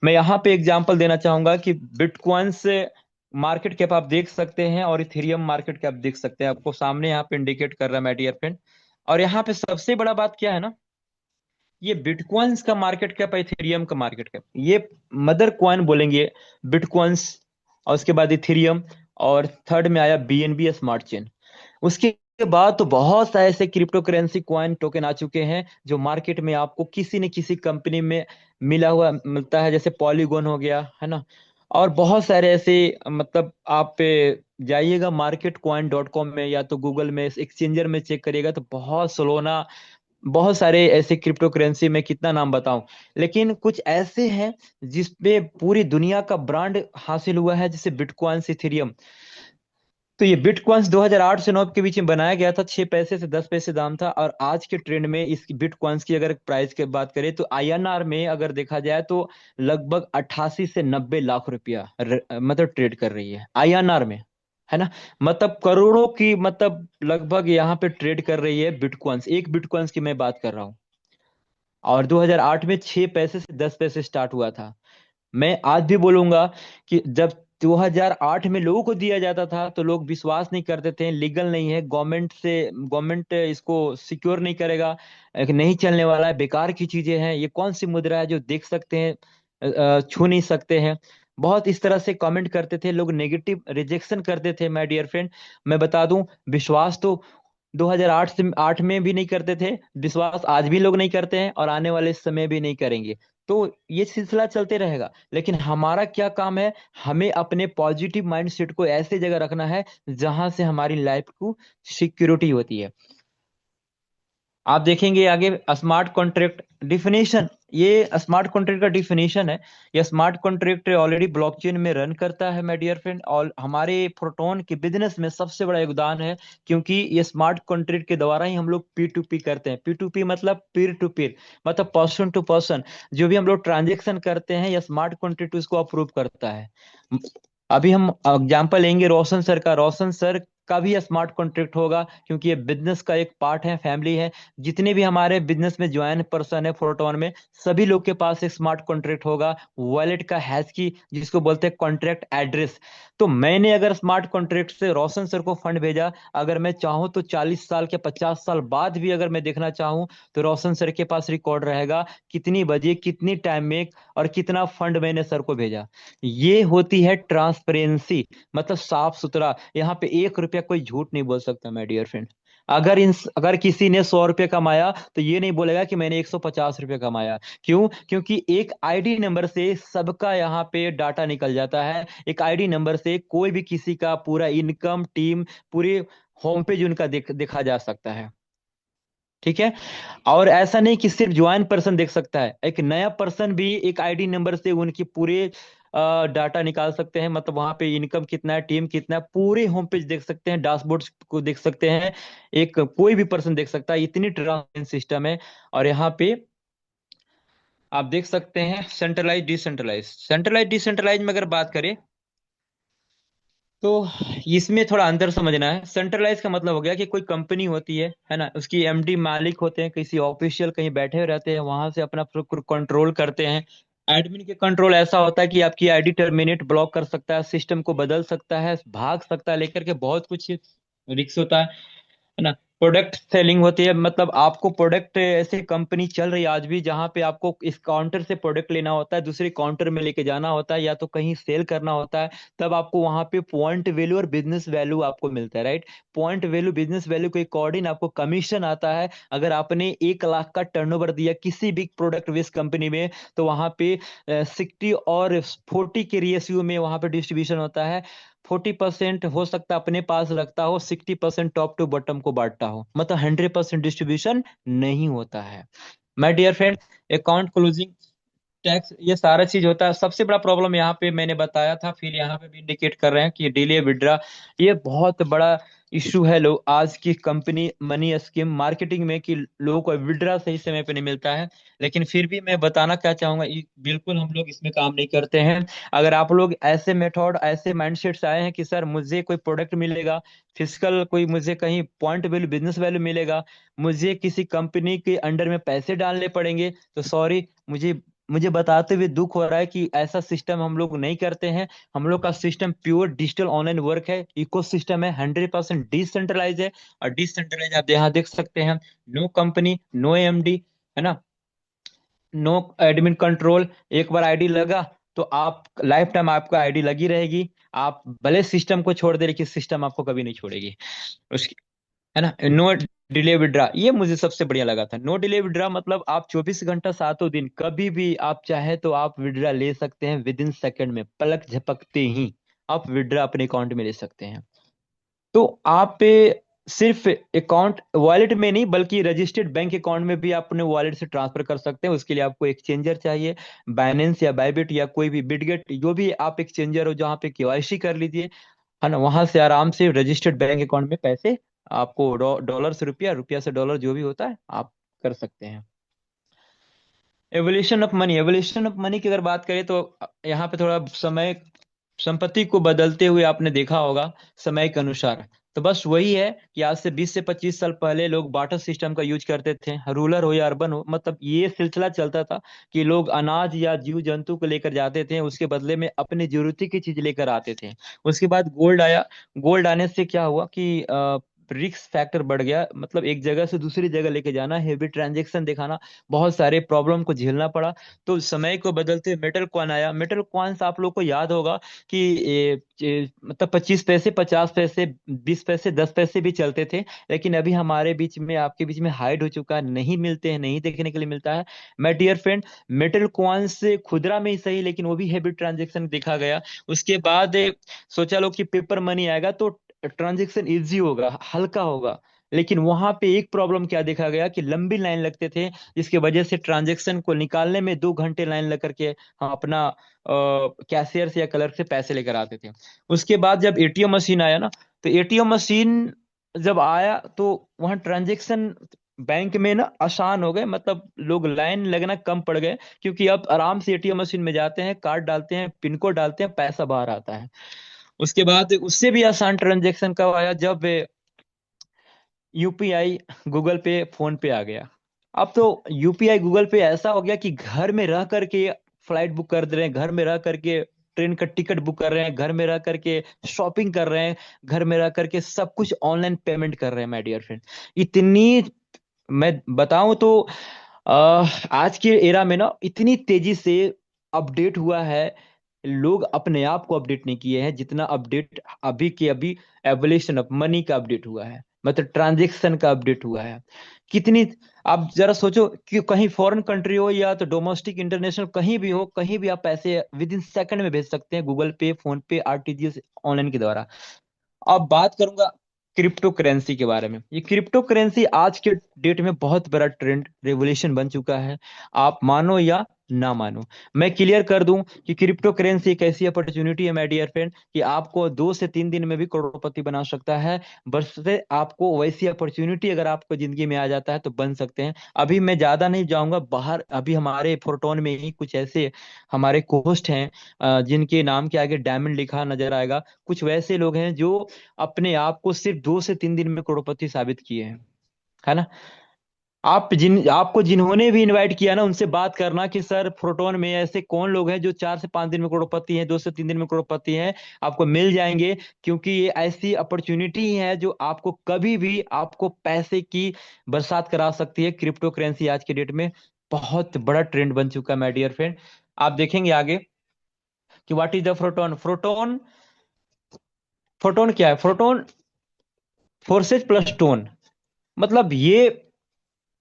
मैं यहाँ पे एग्जांपल देना चाहूंगा कि बिटकॉइन से मार्केट कैप आप देख सकते हैं और इथेरियम मार्केट कैप देख सकते हैं, आपको सामने यहाँ पे इंडिकेट कर रहा है माय डियर फ्रेंड। और यहाँ पे सबसे बड़ा बात क्या है ना, ये बिटकॉइंस का मार्केट कैप, इथेरियम का मार्केट कैप, ये मदर कॉइन बोलेंगे बिटकॉइंस, और उसके बाद इथेरियम, और थर्ड में आया बीएनबी स्मार्ट चेन। उसके बाद तो बहुत सारे ऐसे क्रिप्टो करेंसी कॉइन टोकन आ चुके हैं जो मार्केट में आपको किसी न किसी कंपनी में मिला हुआ मिलता है, जैसे पॉलीगॉन हो गया, है ना। और बहुत सारे ऐसे, मतलब आप जाइएगा marketcoin.com में या तो गूगल में एक्सचेंजर में चेक करिएगा, तो बहुत सोलोना, बहुत सारे ऐसे क्रिप्टो करेंसी में कितना नाम बताऊं। लेकिन कुछ ऐसे हैं जिसपे पूरी दुनिया का ब्रांड हासिल हुआ है, जैसे बिटकॉइन, इथेरियम। तो ये बिटकॉइंस 2008 से 9 के बीच में बनाया गया था, 6 पैसे से 10 पैसे दाम था। और आज के ट्रेंड में इस बिटकॉइंस की अगर प्राइस की बात करें तो आईएनआर में अगर देखा जाए तो लगभग 88 से 90 लाख रुपया मतलब ट्रेड कर रही है आईएनआर में, है ना। मतलब करोड़ों की, मतलब लगभग यहाँ पे ट्रेड कर रही है बिटकॉइंस, एक बिटकॉइंस की मैं बात कर रहा हूँ। और 2008 में 6 पैसे से 10 पैसे स्टार्ट हुआ था। मैं आज भी बोलूंगा कि जब 2008 में लोगों को दिया जाता था तो लोग विश्वास नहीं करते थे, लीगल नहीं है, गवर्नमेंट इसको सिक्योर नहीं करेगा, एक नहीं चलने वाला है, बेकार की चीजें हैं, ये कौन सी मुद्रा है जो देख सकते हैं, छू नहीं सकते हैं। बहुत इस तरह से कमेंट करते थे लोग, नेगेटिव रिजेक्शन करते थे माय डियर फ्रेंड। मैं बता दूं, विश्वास तो 2008 से 8 में भी नहीं करते थे, विश्वास आज भी लोग नहीं करते हैं और आने वाले समय भी नहीं करेंगे। तो ये सिलसिला चलते रहेगा, लेकिन हमारा क्या काम है, हमें अपने पॉजिटिव माइंडसेट को ऐसे जगह रखना है जहां से हमारी लाइफ को सिक्योरिटी होती है। आप देखेंगे आगे स्मार्ट कॉन्ट्रैक्ट डिफिनेशन, ये स्मार्ट कॉन्ट्रैक्ट का डिफिनेशन है। ये स्मार्ट कॉन्ट्रैक्ट ऑलरेडी ब्लॉकचेन में रन करता है माय डियर फ्रेंड, और हमारे प्रोटोन के बिजनेस में सबसे बड़ा योगदान है, क्योंकि ये स्मार्ट कॉन्ट्रैक्ट के द्वारा ही हम लोग पी टू पी करते हैं। पी टू पी मतलब पीर टू पीर, मतलब पर्सन टू पर्सन। जो भी हम लोग ट्रांजेक्शन करते हैं, ये स्मार्ट कॉन्ट्रैक्ट उसको अप्रूव करता है। अभी हम एग्जांपल लेंगे रोशन सर का। रोशन सर का भी स्मार्ट कॉन्ट्रैक्ट होगा, क्योंकि ये बिजनेस का एक पार्ट है, फैमिली है। जितने भी हमारे बिजनेस में ज्वाइन पर्सन है फोरटोन में, सभी लोग के पास एक स्मार्ट कॉन्ट्रैक्ट होगा, वॉलेट का हैश की, जिसको बोलते हैं कॉन्ट्रैक्ट एड्रेस। तो मैंने अगर स्मार्ट कॉन्ट्रैक्ट से रोशन सर को फंड भेजा, अगर मैं चाहूँ तो 40 साल के 50 साल बाद भी अगर मैं देखना चाहूँ, तो रोशन सर के पास रिकॉर्ड रहेगा कितनी बजे कितनी टाइम में और कितना फंड मैंने सर को भेजा। ये होती है ट्रांसपेरेंसी, मतलब साफ सुथरा। यहाँ पे 1 रुपया कोई झूठ नहीं बोल सकता माय डियर फ्रेंड। अगर किसी ने 100 रुपये कमाया, तो ये नहीं बोलेगा कि मैंने 150 रुपये कमाया। क्यों? क्योंकि एक आईडी नंबर से सबका यहाँ पे डाटा निकल जाता है। एक आईडी नंबर से कोई भी किसी का पूरा इनकम टीम, पूरी होम पेज उनका देखा जा सकता है। ठीक है। और ऐसा नहीं कि सिर्फ ज्वाइन पर्सन देख सकता है, एक नया पर्सन भी एक आईडी नंबर से उनकी पूरे डाटा निकाल सकते हैं, मतलब वहां पे इनकम कितना है, टीम कितना है, पूरे होम पेज देख सकते हैं, डैशबोर्ड को देख सकते हैं। एक कोई भी पर्सन देख सकता है, इतनी ट्रांसपेरेंट सिस्टम है। और यहाँ पे आप देख सकते हैं सेंट्रलाइज डिसेंट्रलाइज। सेंट्रलाइज डिसेंट्रलाइज में अगर बात करें, तो इसमें थोड़ा अंतर समझना है। सेंट्रलाइज का मतलब हो गया कि कोई कंपनी होती है ना, उसकी एमडी मालिक होते हैं, किसी ऑफिशियल कहीं बैठे हुए रहते हैं, वहां से अपना कंट्रोल करते हैं। एडमिन के कंट्रोल ऐसा होता है कि आपकी आईडी टर्मिनेट ब्लॉक कर सकता है, सिस्टम को बदल सकता है, भाग सकता है, लेकर के बहुत कुछ रिक्स होता है ना। प्रोडक्ट सेलिंग होती है, मतलब आपको प्रोडक्ट, ऐसे कंपनी चल रही है आज भी जहां पे आपको इस काउंटर से प्रोडक्ट लेना होता है, दूसरे काउंटर में लेके जाना होता है, या तो कहीं सेल करना होता है, तब आपको वहां पे पॉइंट वैल्यू और बिजनेस वैल्यू आपको मिलता है, right. Point value business value के अकॉर्डिंग आपको कमीशन आता है। अगर आपने 1 लाख का टर्नओवर दिया किसी भी प्रोडक्ट बेस्ड कंपनी में, तो वहां पे 60 और 40 के रेशियो में वहां पे डिस्ट्रीब्यूशन होता है। 40% हो सकता है अपने पास रखता हो, 60% टॉप टू बॉटम को बांटता हो, मतलब 100% डिस्ट्रीब्यूशन नहीं होता है my dear friend. Account closing tax, ये सारा चीज होता है। सबसे बड़ा प्रॉब्लम यहाँ पे मैंने बताया था, फिर यहाँ पे भी इंडिकेट कर रहे हैं कि डिले विड्रा, ये बहुत बड़ा इशू है। लोग आज की कंपनी मनी स्कीम मार्केटिंग में कि लोगों को विड्रा सही समय पे नहीं मिलता है। लेकिन फिर भी मैं बताना क्या चाहूंगा, बिल्कुल हम लोग इसमें काम नहीं करते हैं। अगर आप लोग ऐसे मेथड, ऐसे माइंडसेट से आए हैं कि सर मुझे कोई प्रोडक्ट मिलेगा, फिजिकल कोई, मुझे कहीं पॉइंट वैल्यू बिजनेस वैल्यू मिलेगा, मुझे किसी कंपनी के अंडर में पैसे डालने पड़ेंगे, तो सॉरी, मुझे मुझे बताते हुए दुख हो रहा है कि ऐसा सिस्टम हम लोग नहीं करते हैं। हम लोग का system pure digital online work है, इको सिस्टम है, 100% डिसेंट्रलाइज है। और डिसेंट्रलाइज आप यहाँ देख सकते हैं, नो कंपनी, नो एमडी, है ना, नो एडमिन कंट्रोल। एक बार आईडी लगा तो आप लाइफ टाइम आपका आईडी लगी रहेगी। आप भले सिस्टम को छोड़ दे, लेकिन सिस्टम आपको कभी नहीं छोड़ेगी। उसकी, है ना, नो डिले विड्रा, ये मुझे सबसे बढ़िया लगा था। नो डिले विड्रा मतलब आप 24 घंटा सातों दिन कभी भी आप चाहे तो आप विड्रा ले सकते हैं, विद इन सेकेंड में, पलक झपकते ही आप विड्रा अपने अकाउंट में ले सकते हैं। तो आप सिर्फ अकाउंट वॉलेट में नहीं, बल्कि रजिस्टर्ड बैंक अकाउंट में भी आप अपने वॉलेट से ट्रांसफर कर सकते हैं। उसके लिए आपको एक्सचेंजर चाहिए, बाइनेंस या बाइबिट या कोई भी बिटगेट, जो भी आप एक्सचेंजर हो जहाँ पे केवाईसी कर लीजिए, है ना, वहां से आराम से रजिस्टर्ड बैंक अकाउंट में पैसे आपको डॉलर से रुपया, रुपया से डॉलर, जो भी होता है आप कर सकते हैं। Evolution of money, evolution of money की अगर बात करें तो यहाँ पे थोड़ा समय संपत्ति को बदलते हुए आपने देखा होगा समय के अनुसार। तो बस वही है कि आज से 20 से 25 साल पहले लोग बाटर सिस्टम का यूज करते थे, रूरल हो या अर्बन हो, मतलब ये सिलसिला चलता था कि लोग अनाज या जीव जंतु को लेकर जाते थे, उसके बदले में अपनी जरूरत की चीज लेकर आते थे। उसके बाद गोल्ड आया। गोल्ड आने से क्या हुआ कि रिस्क फैक्टर बढ़ गया, मतलब एक जगह से दूसरी जगह लेके जाना, हेवी ट्रांजेक्शन दिखाना, बहुत सारे प्रॉब्लम को झेलना पड़ा। तो समय को बदलते मेटल कॉइन आया। मेटल कॉइन्स आप लोग को याद होगा कि मतलब 25 पैसे, 50 पैसे, 20 पैसे, 10 पैसे भी चलते थे। लेकिन अभी हमारे बीच में, आपके बीच में हाइड हो चुका है, नहीं मिलते हैं, नहीं देखने के लिए मिलता है। मैं डियर फ्रेंड, मेटल कॉइन्स खुदरा में ही सही, लेकिन वो भी हैवी ट्रांजेक्शन देखा गया। उसके बाद सोचा लोग कि पेपर मनी आएगा तो ट्रांजेक्शन इजी होगा, हल्का होगा। लेकिन वहां पे एक प्रॉब्लम क्या देखा गया कि लंबी लाइन लगते थे, जिसकी वजह से ट्रांजेक्शन को निकालने में 2 घंटे लाइन लग करके हम अपना कैशियर से या क्लर्क से पैसे लेकर आते थे। उसके बाद जब एटीएम मशीन आया ना, तो एटीएम मशीन जब आया तो वहाँ ट्रांजेक्शन बैंक में ना आसान हो गए, मतलब लोग लाइन लगना कम पड़ गए, क्योंकि अब आराम से एटीएम मशीन में जाते हैं, कार्ड डालते हैं, पिन कोड डालते हैं, पैसा बाहर आता है। उसके बाद उससे भी आसान ट्रांजेक्शन कब आया, जब यूपीआई, गूगल पे, फोन पे आ गया। अब तो यूपीआई, गूगल पे ऐसा हो गया कि घर में रह करके फ्लाइट बुक कर दे रहे हैं, घर में रह करके ट्रेन का टिकट बुक कर रहे हैं, घर में रह करके शॉपिंग कर रहे हैं, घर में रह करके सब कुछ ऑनलाइन पेमेंट कर रहे हैं। माय डियर फ्रेंड, इतनी, मैं बताऊं तो आज के एरा में ना इतनी तेजी से अपडेट हुआ है। लोग अपने आप को अपडेट नहीं किए हैं जितना अपडेट अभी के अभी एवोल्यूशन ऑफ मनी का अपडेट हुआ है, मतलब ट्रांजेक्शन का अपडेट हुआ है। कितनी, आप जरा सोचो कि कहीं फॉरेन कंट्री हो या तो डोमेस्टिक इंटरनेशनल कहीं भी हो, कहीं भी आप पैसे विद इन सेकंड में भेज सकते हैं, गूगल पे, फोन पे, आरटीजीएस, ऑनलाइन के द्वारा। अब बात करूंगा क्रिप्टो करेंसी के बारे में। ये क्रिप्टो करेंसी आज के डेट में बहुत बड़ा ट्रेंड रेवोल्यूशन बन चुका है, आप मानो या ना मानो। मैं क्लियर कर दूं कि क्रिप्टो करेंसी एक ऐसी अपॉर्चुनिटी है माय डियर फ्रेंड कि आपको 2 से 3 दिन में भी करोड़पति बना सकता है। बस से आपको वैसी अपॉर्चुनिटी अगर आपको जिंदगी में आ जाता है तो बन सकते हैं। अभी मैं ज्यादा नहीं जाऊंगा बाहर, अभी हमारे फोरटोन में ही कुछ ऐसे हमारे कोस्ट हैं जिनके नाम के आगे डायमंड लिखा नजर आएगा। कुछ वैसे लोग हैं जो अपने आप को सिर्फ 2 से 3 दिन में करोड़पति साबित किए हैं, है ना। आपको जिन्होंने भी इनवाइट किया ना, उनसे बात करना कि सर प्रोटोन में ऐसे कौन लोग हैं जो 4 से 5 दिन में करोड़पति हैं, 2 से 3 दिन में करोड़पति हैं। आपको मिल जाएंगे, क्योंकि ये ऐसी अपॉर्चुनिटी है जो आपको कभी भी आपको पैसे की बरसात करा सकती है। क्रिप्टो करेंसी आज के डेट में बहुत बड़ा ट्रेंड बन चुका है माय डियर फ्रेंड। आप देखेंगे आगे कि what is the proton. Proton, proton क्या है? प्रोटोन फोर्सेज प्लस टोन, मतलब ये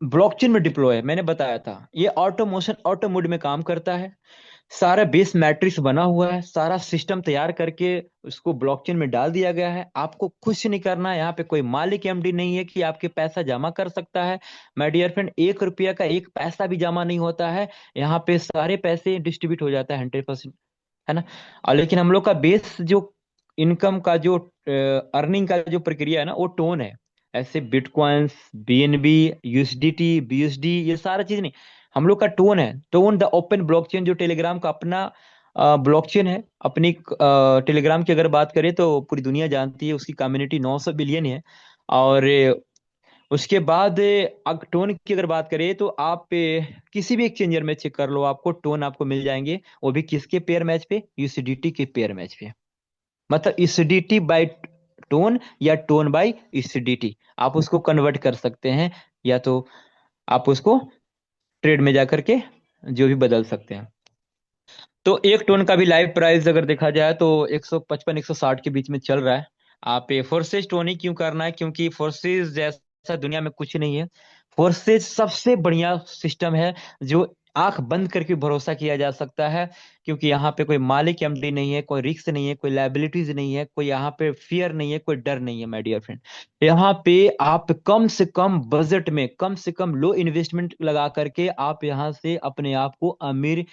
ब्लॉकचेन में डिप्लॉय है। मैंने बताया था ये ऑटोमोशन, ऑटो मोड में काम करता है। सारा बेस मैट्रिक्स बना हुआ है, सारा सिस्टम तैयार करके उसको ब्लॉकचेन में डाल दिया गया है। आपको कुछ नहीं करना है, यहाँ पे कोई मालिक एमडी नहीं है कि आपके पैसा जमा कर सकता है। माय डियर फ्रेंड, 1 रुपया का एक पैसा भी जमा नहीं होता है। यहाँ पे सारे पैसे डिस्ट्रीब्यूट हो जाता है 100%, है ना। और लेकिन हम लोग का बेस जो इनकम का जो अर्निंग का जो प्रक्रिया है ना, वो टोन है। ऐसे बिटकॉइंस, बीएनबी, यूएसडीटी, बीएसडी, ये सारा चीज नहीं, हम लोग का टोन है। टोन द ओपन ब्लॉकचेन, जो टेलीग्राम का अपना ब्लॉकचेन है। अपनी टेलीग्राम की अगर बात करें तो पूरी दुनिया जानती है, उसकी कम्युनिटी 900 बिलियन है। और उसके बाद टोन की अगर बात करें तो आप किसी भी एक्सचेंजर में चेक कर लो, आपको टोन आपको मिल जाएंगे। वो भी किसके पेयर मैच पे? यूएसडीटी के पेयर मैच पे। मतलब यूएसडीटी बाय टोन या टोन बाय यूएसडीटी, आप उसको कन्वर्ट कर सकते हैं, या तो आप उसको ट्रेड में जाकर के जो भी बदल सकते हैं। तो एक टोन का भी लाइव प्राइस अगर देखा जाए तो 155 160 के बीच में चल रहा है। आप ये फोर्सेज टोन ही क्यों करना है? क्योंकि फोर्सेज जैसा दुनिया में कुछ नहीं है। फोर्सेज सबसे बढ़िया सिस्टम है जो आंख बंद करके भरोसा किया जा सकता है, क्योंकि यहाँ पे कोई मालिक एमडी नहीं है, कोई रिस्क नहीं है, कोई लाइबिलिटीज नहीं है, कोई यहाँ पे फियर नहीं है, कोई डर नहीं है माय डियर फ्रेंड। यहाँ पे आप कम से कम बजट में, कम से कम लो इन्वेस्टमेंट लगा करके आप यहाँ से अपने आप को अमीर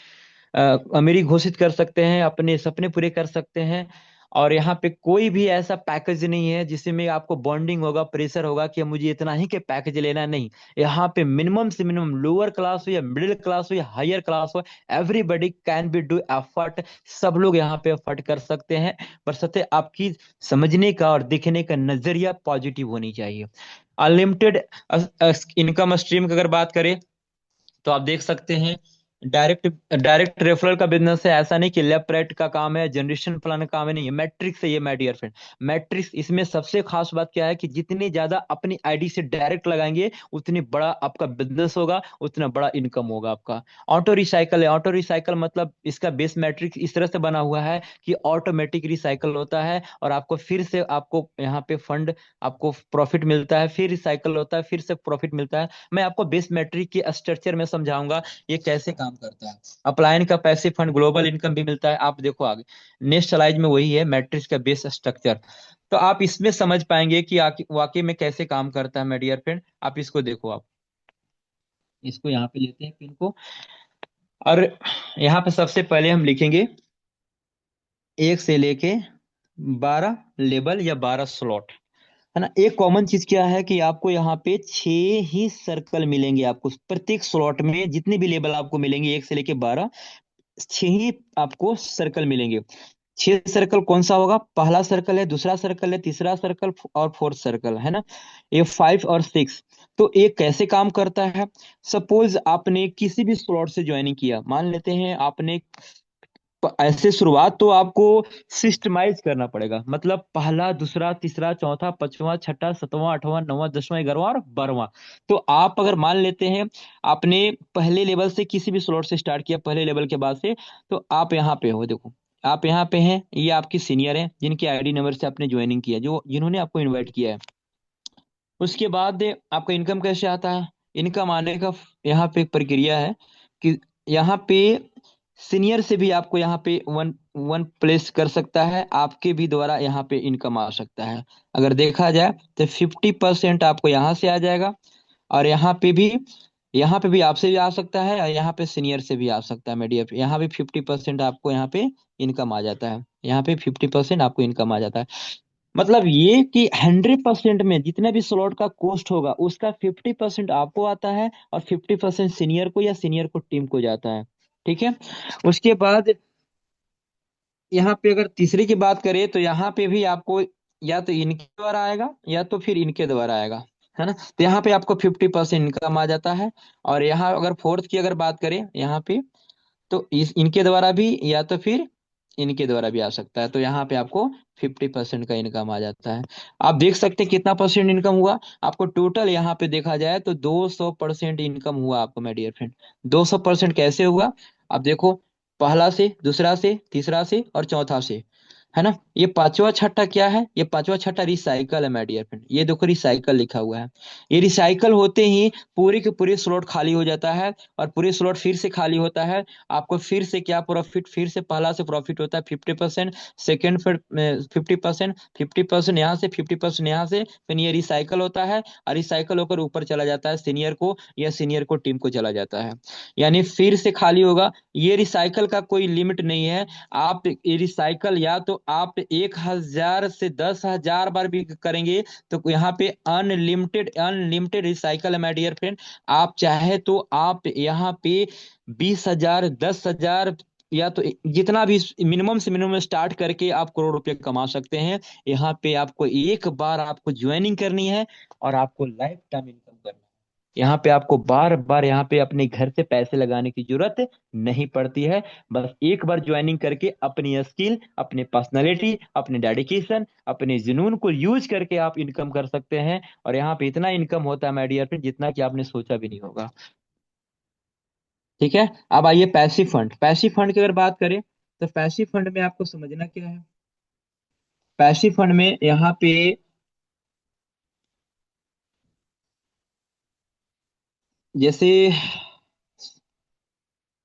अमीरी घोषित कर सकते हैं, अपने सपने पूरे कर सकते हैं। और यहाँ पे कोई भी ऐसा पैकेज नहीं है जिसमें आपको बॉन्डिंग होगा, प्रेशर होगा कि मुझे इतना ही के पैकेज लेना, नहीं। यहाँ पे मिनिमम से मिनिमम लोअर क्लास हो या मिडिल क्लास हो या हायर क्लास हो, everybody can be do effort. सब लोग यहाँ पे एफर्ट कर सकते हैं, बशर्ते आपकी समझने का और देखने का नजरिया पॉजिटिव होनी चाहिए। अनलिमिटेड इनकम स्ट्रीम की अगर बात करें तो आप देख सकते हैं, डायरेक्ट डायरेक्ट रेफरल का बिजनेस है। ऐसा नहीं कि लेफ्ट राइट का काम है, जनरेशन प्लान का काम है, नहीं है, मैट्रिक्स है ये, माय डियर फ्रेंड। मैट्रिक्स, इसमें सबसे खास बात क्या है कि जितनी ज्यादा अपनी आईडी से डायरेक्ट लगाएंगे उतनी बड़ा आपका बिजनेस होगा, उतना बड़ा इनकम होगा आपका। ऑटो रिसाइकल है, ऑटो रिसाइकल मतलब इसका बेस मैट्रिक्स इस तरह से बना हुआ है कि ऑटोमेटिक रिसाइकल होता है और आपको फिर से आपको यहाँ पे फंड, आपको प्रॉफिट मिलता है, फिर रिसाइकल होता है, फिर से प्रॉफिट मिलता है। मैं आपको बेस मैट्रिक के स्ट्रक्चर में समझाऊंगा ये कैसे काम करता है। अपलायन का पैसिव फंड, ग्लोबल इनकम भी मिलता है, आप देखो आगे। नेक्स्ट स्लाइड में वही है मैट्रिक्स का बेस स्ट्रक्चर। तो आप इसमें समझ पाएंगे कि वाकई में कैसे काम करता है मेरे डियर फ्रेंड। आप इसको देखो, आप इसको यहाँ पे लेते हैं पिन को, और यहाँ पे सबसे पहले हम लिखेंगे 1 से लेके 12 लेबल या 12 स्लॉट, है ना। एक कॉमन चीज क्या है कि आपको यहाँ पे 6 ही सर्कल मिलेंगे आपको प्रत्येक स्लॉट में, जितने भी लेबल आपको मिलेंगे 1 से लेके 12, 6 ही आपको सर्कल मिलेंगे। 6 सर्कल कौन सा होगा? पहला सर्कल है, दूसरा सर्कल है, तीसरा सर्कल और फोर्थ सर्कल, है ना। ये 5 और 6। तो ये कैसे काम करता है? सपोज आपने किसी भी स्लॉट से ज्वाइनिंग किया, मान लेते हैं आपने ऐसे शुरुआत तो आपको सिस्टमाइज करना पड़ेगा, मतलब पहला, दूसरा, तीसरा, चौथा, पांचवा, छठा, सातवां, आठवां, नौवां, 10वां, 11वां और 12वां। तो आप अगर मान लेते हैं आपने पहले लेवल से किसी भी स्लॉट से स्टार्ट किया, पहले लेवल के बाद से, तो आप यहाँ पे हो, देखो आप यहाँ पे हैं, ये आपके सीनियर हैं जिनके आईडी नंबर से आपने ज्वाइनिंग किया, जो जिन्होंने आपको इन्वाइट किया है। उसके बाद आपका इनकम कैसे आता है? इनकम आने का यहाँ पे एक प्रक्रिया है कि यहाँ पे सीनियर से भी आपको यहाँ पे वन वन प्लेस कर सकता है, आपके भी द्वारा यहाँ पे इनकम आ सकता है। अगर देखा जाए तो 50% आपको यहाँ से आ जाएगा, और यहाँ पे भी आपसे भी आ सकता है, और यहाँ पे सीनियर से भी आ सकता है मेडिया। यहाँ भी 50% आपको यहाँ पे इनकम आ जाता है, यहाँ पे 50% आपको इनकम आ जाता है। मतलब ये कि 100% में जितने भी स्लॉट का कॉस्ट होगा उसका 50% आपको आता है, और 50% सीनियर को या सीनियर को टीम को जाता है। ठीक है। उसके बाद यहाँ पे अगर तीसरे की बात करें तो यहाँ पे भी आपको या तो इनके द्वारा आएगा या तो फिर इनके द्वारा आएगा, है ना। तो यहाँ पे आपको 50% इनकम आ जाता है। और यहाँ अगर फोर्थ की अगर बात करें यहाँ पे, तो इस इनके द्वारा भी या तो फिर इनके द्वारा भी आ सकता है, तो यहाँ पे आपको 50% का इनकम आ जाता है। आप देख सकते हैं कितना परसेंट इनकम हुआ आपको टोटल। यहाँ पे देखा जाए तो 200% इनकम हुआ आपको माय डियर फ्रेंड। 200% कैसे हुआ? आप देखो, पहला से, दूसरा से, तीसरा से और चौथा से, है ना। ये पांचवा छठा क्या है? ये पांचवा छठा रिसाइकल है माय डियर फ्रेंड। ये देखो रिसाइकल लिखा हुआ है। ये रिसाइकल होते ही पूरे के पूरे स्लॉट खाली हो जाता है, और पूरे स्लॉट फिर से खाली होता है। आपको फिर से क्या प्रॉफिट? फिर से पहला से प्रॉफिट होता है 50%, सेकेंड फिर 50%, 50% यहाँ से, 50% यहाँ से, फिर ये रिसाइकल होता है, और रिसाइकल होकर ऊपर चला जाता है सीनियर को, या सीनियर को टीम को चला जाता है। यानी फिर से खाली होगा। ये रिसाइकल का कोई लिमिट नहीं है। आप ये रिसाइकल या तो आप 1,000 से 10,000 बार भी करेंगे, तो यहाँ पे अनलिमिटेड अनलिमिटेड रिसाइकल है माय डियर फ्रेंड। आप चाहे तो आप यहाँ पे 20,000, 10,000, या तो जितना भी मिनिमम से मिनिमम स्टार्ट करके आप करोड़ रुपए कमा सकते हैं। यहाँ पे आपको एक बार आपको ज्वाइनिंग करनी है, और आपको लाइफ टाइम इनकम करना है। यहाँ पे आपको बार बार यहाँ पे अपने घर से पैसे लगाने की जरूरत नहीं पड़ती है। बस एक बार ज्वाइनिंग करके अपनी स्किल, अपनी पर्सनालिटी, अपने डेडिकेशन, अपने जुनून को यूज करके आप इनकम कर सकते हैं। और यहाँ पे इतना इनकम होता है माय डियर फ्रेंड जितना कि आपने सोचा भी नहीं होगा। ठीक है। अब आइए पैसिव फंड। पैसिव फंड की अगर बात करें तो पैसिव फंड में आपको समझना क्या है। पैसिव फंड में यहाँ पे जैसे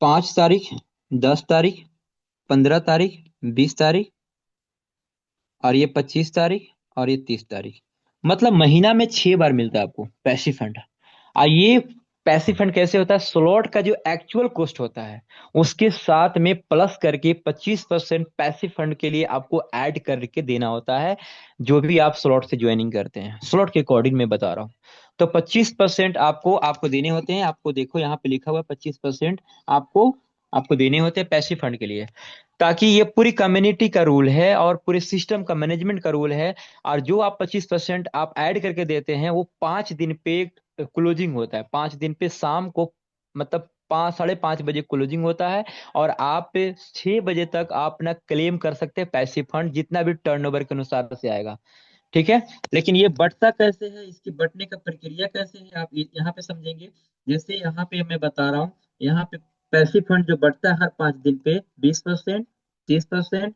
5 तारीख, 10 तारीख, 15 तारीख, 20 तारीख, और ये 25 तारीख, और ये 30 तारीख, मतलब महीना में 6 बार मिलता है आपको पैसिव फंड। आइए, पैसिव फंड कैसे होता है, स्लॉट का जो एक्चुअल कॉस्ट होता है उसके साथ में प्लस करके 25% पैसिव फंड के लिए आपको ऐड करके देना होता है, जो भी आप स्लॉट से ज्वाइनिंग करते हैं, स्लॉट के अकॉर्डिंग मैं बता रहा हूँ। तो 25% आपको आपको देने होते हैं, आपको देखो यहाँ पे लिखा हुआ है 25% आपको आपको देने होते हैं पैसिव फंड के लिए, ताकि ये पूरी कम्युनिटी का रूल है और पूरे सिस्टम का मैनेजमेंट का रूल है। और जो आप 25% आप ऐड करके देते हैं वो 5 दिन पे क्लोजिंग होता है, 5 दिन पे शाम को, मतलब 5 साढ़े 5 बजे क्लोजिंग होता है। और आप 6 बजे तक आप अपना क्लेम कर सकते हैं पैसिव फंड, जितना भी टर्नओवर के अनुसार से आएगा। ठीक है। लेकिन ये बढ़ता कैसे है, इसकी बढ़ने का प्रक्रिया कैसे है, आप यहाँ पे समझेंगे। जैसे यहाँ पे मैं बता रहा हूँ, यहाँ पे पैसिव फंड जो बढ़ता है हर 5 दिन पे 20%, 30%।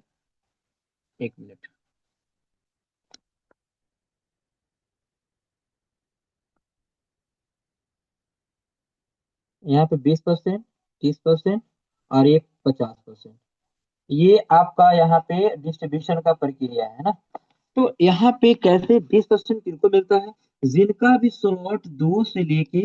एक मिनट। यहाँ पे 20%, 30% और ये 50%। ये आपका यहाँ पे डिस्ट्रीब्यूशन का प्रक्रिया है ना। तो यहाँ पे कैसे 20% किनको मिलता है, जिनका भी स्लॉट 2 से लेके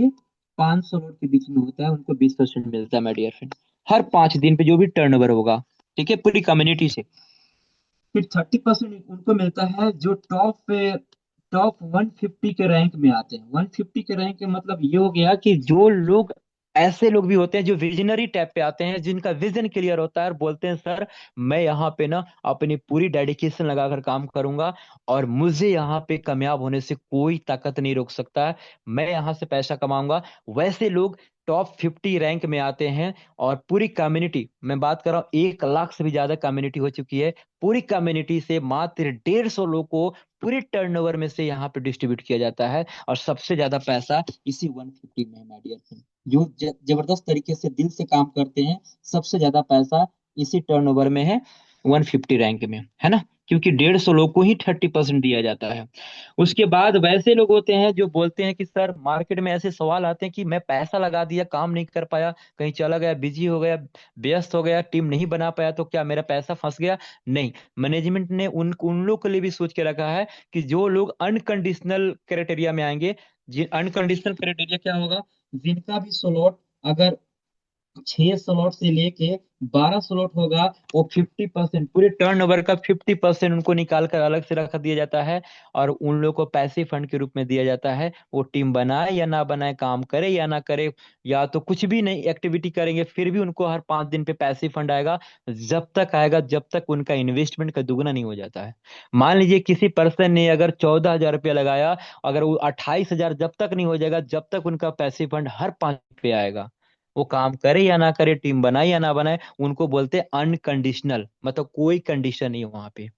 5 स्लॉट के बीच में होता है उनको 20% मिलता है माय डियर फ्रेंड, हर 5 दिन पे जो भी टर्नओवर होगा। ठीक है, पूरी कम्युनिटी से। फिर 30% उनको मिलता है जो टॉप 150 के रैंक में आते हैं। 150 के रैंक का मतलब ये हो गया कि जो लोग, ऐसे लोग भी होते हैं जो विजनरी टाइप पे आते हैं, जिनका विजन क्लियर होता है और बोलते हैं सर मैं यहाँ पे ना अपनी पूरी डेडिकेशन लगाकर काम करूंगा और मुझे यहाँ पे कामयाब होने से कोई ताकत नहीं रोक सकता है, मैं यहाँ से पैसा कमाऊंगा। वैसे लोग टॉप 50 रैंक में आते हैं। और पूरी कम्युनिटी, मैं बात कर रहा हूँ 1 लाख से भी ज्यादा कम्युनिटी हो चुकी है, पूरी कम्युनिटी से मात्र 150 लोग को पूरे टर्नओवर में से यहाँ पे डिस्ट्रीब्यूट किया जाता है। और सबसे ज्यादा पैसा इसी 150 में है माय डियर फ्रेंड। जो जबरदस्त तरीके से दिल से काम करते हैं, सबसे ज्यादा पैसा इसी टर्नओवर में है, 150 रैंक में, है ना। क्योंकि 150 लोग को ही 30% दिया जाता है। उसके बाद वैसे लोग होते हैं जो बोलते हैं कि सर मार्केट में ऐसे सवाल आते हैं कि मैं पैसा लगा दिया, काम नहीं कर पाया, कहीं चला गया, बिजी हो गया, व्यस्त हो गया, टीम नहीं बना पाया, तो क्या मेरा पैसा फंस गया? नहीं, मैनेजमेंट ने उन उन लोग के लिए भी सोच के रखा है कि जो लोग अनकंडीशनल क्राइटेरिया में आएंगे। जिन अनकंडीशनल क्राइटेरिया क्या होगा, जिनका भी स्लॉट अगर 6 स्लॉट से लेके 12 स्लॉट होगा, वो 50%, पूरे टर्नओवर का 50% उनको निकाल कर अलग से रख दिया जाता है। और उन लोगों को पैसे फंड के रूप में दिया जाता है। वो टीम बनाए या ना बनाए, काम करे या ना करे, या तो कुछ भी नहीं एक्टिविटी करेंगे, फिर भी उनको हर 5 दिन पे पैसे फंड आएगा। जब तक आएगा जब तक उनका इन्वेस्टमेंट का दुगना नहीं हो जाता है। मान लीजिए किसी पर्सन ने अगर 14,000 रुपया लगाया, अगर वो 28,000 जब तक नहीं हो जाएगा, जब तक उनका पैसे फंड हर 5 पे आएगा। वो काम करे या ना करे, टीम बनाए या ना बनाए, उनको बोलते हैं अनकंडीशनल, मतलब कोई कंडीशन नहीं है वहां पे।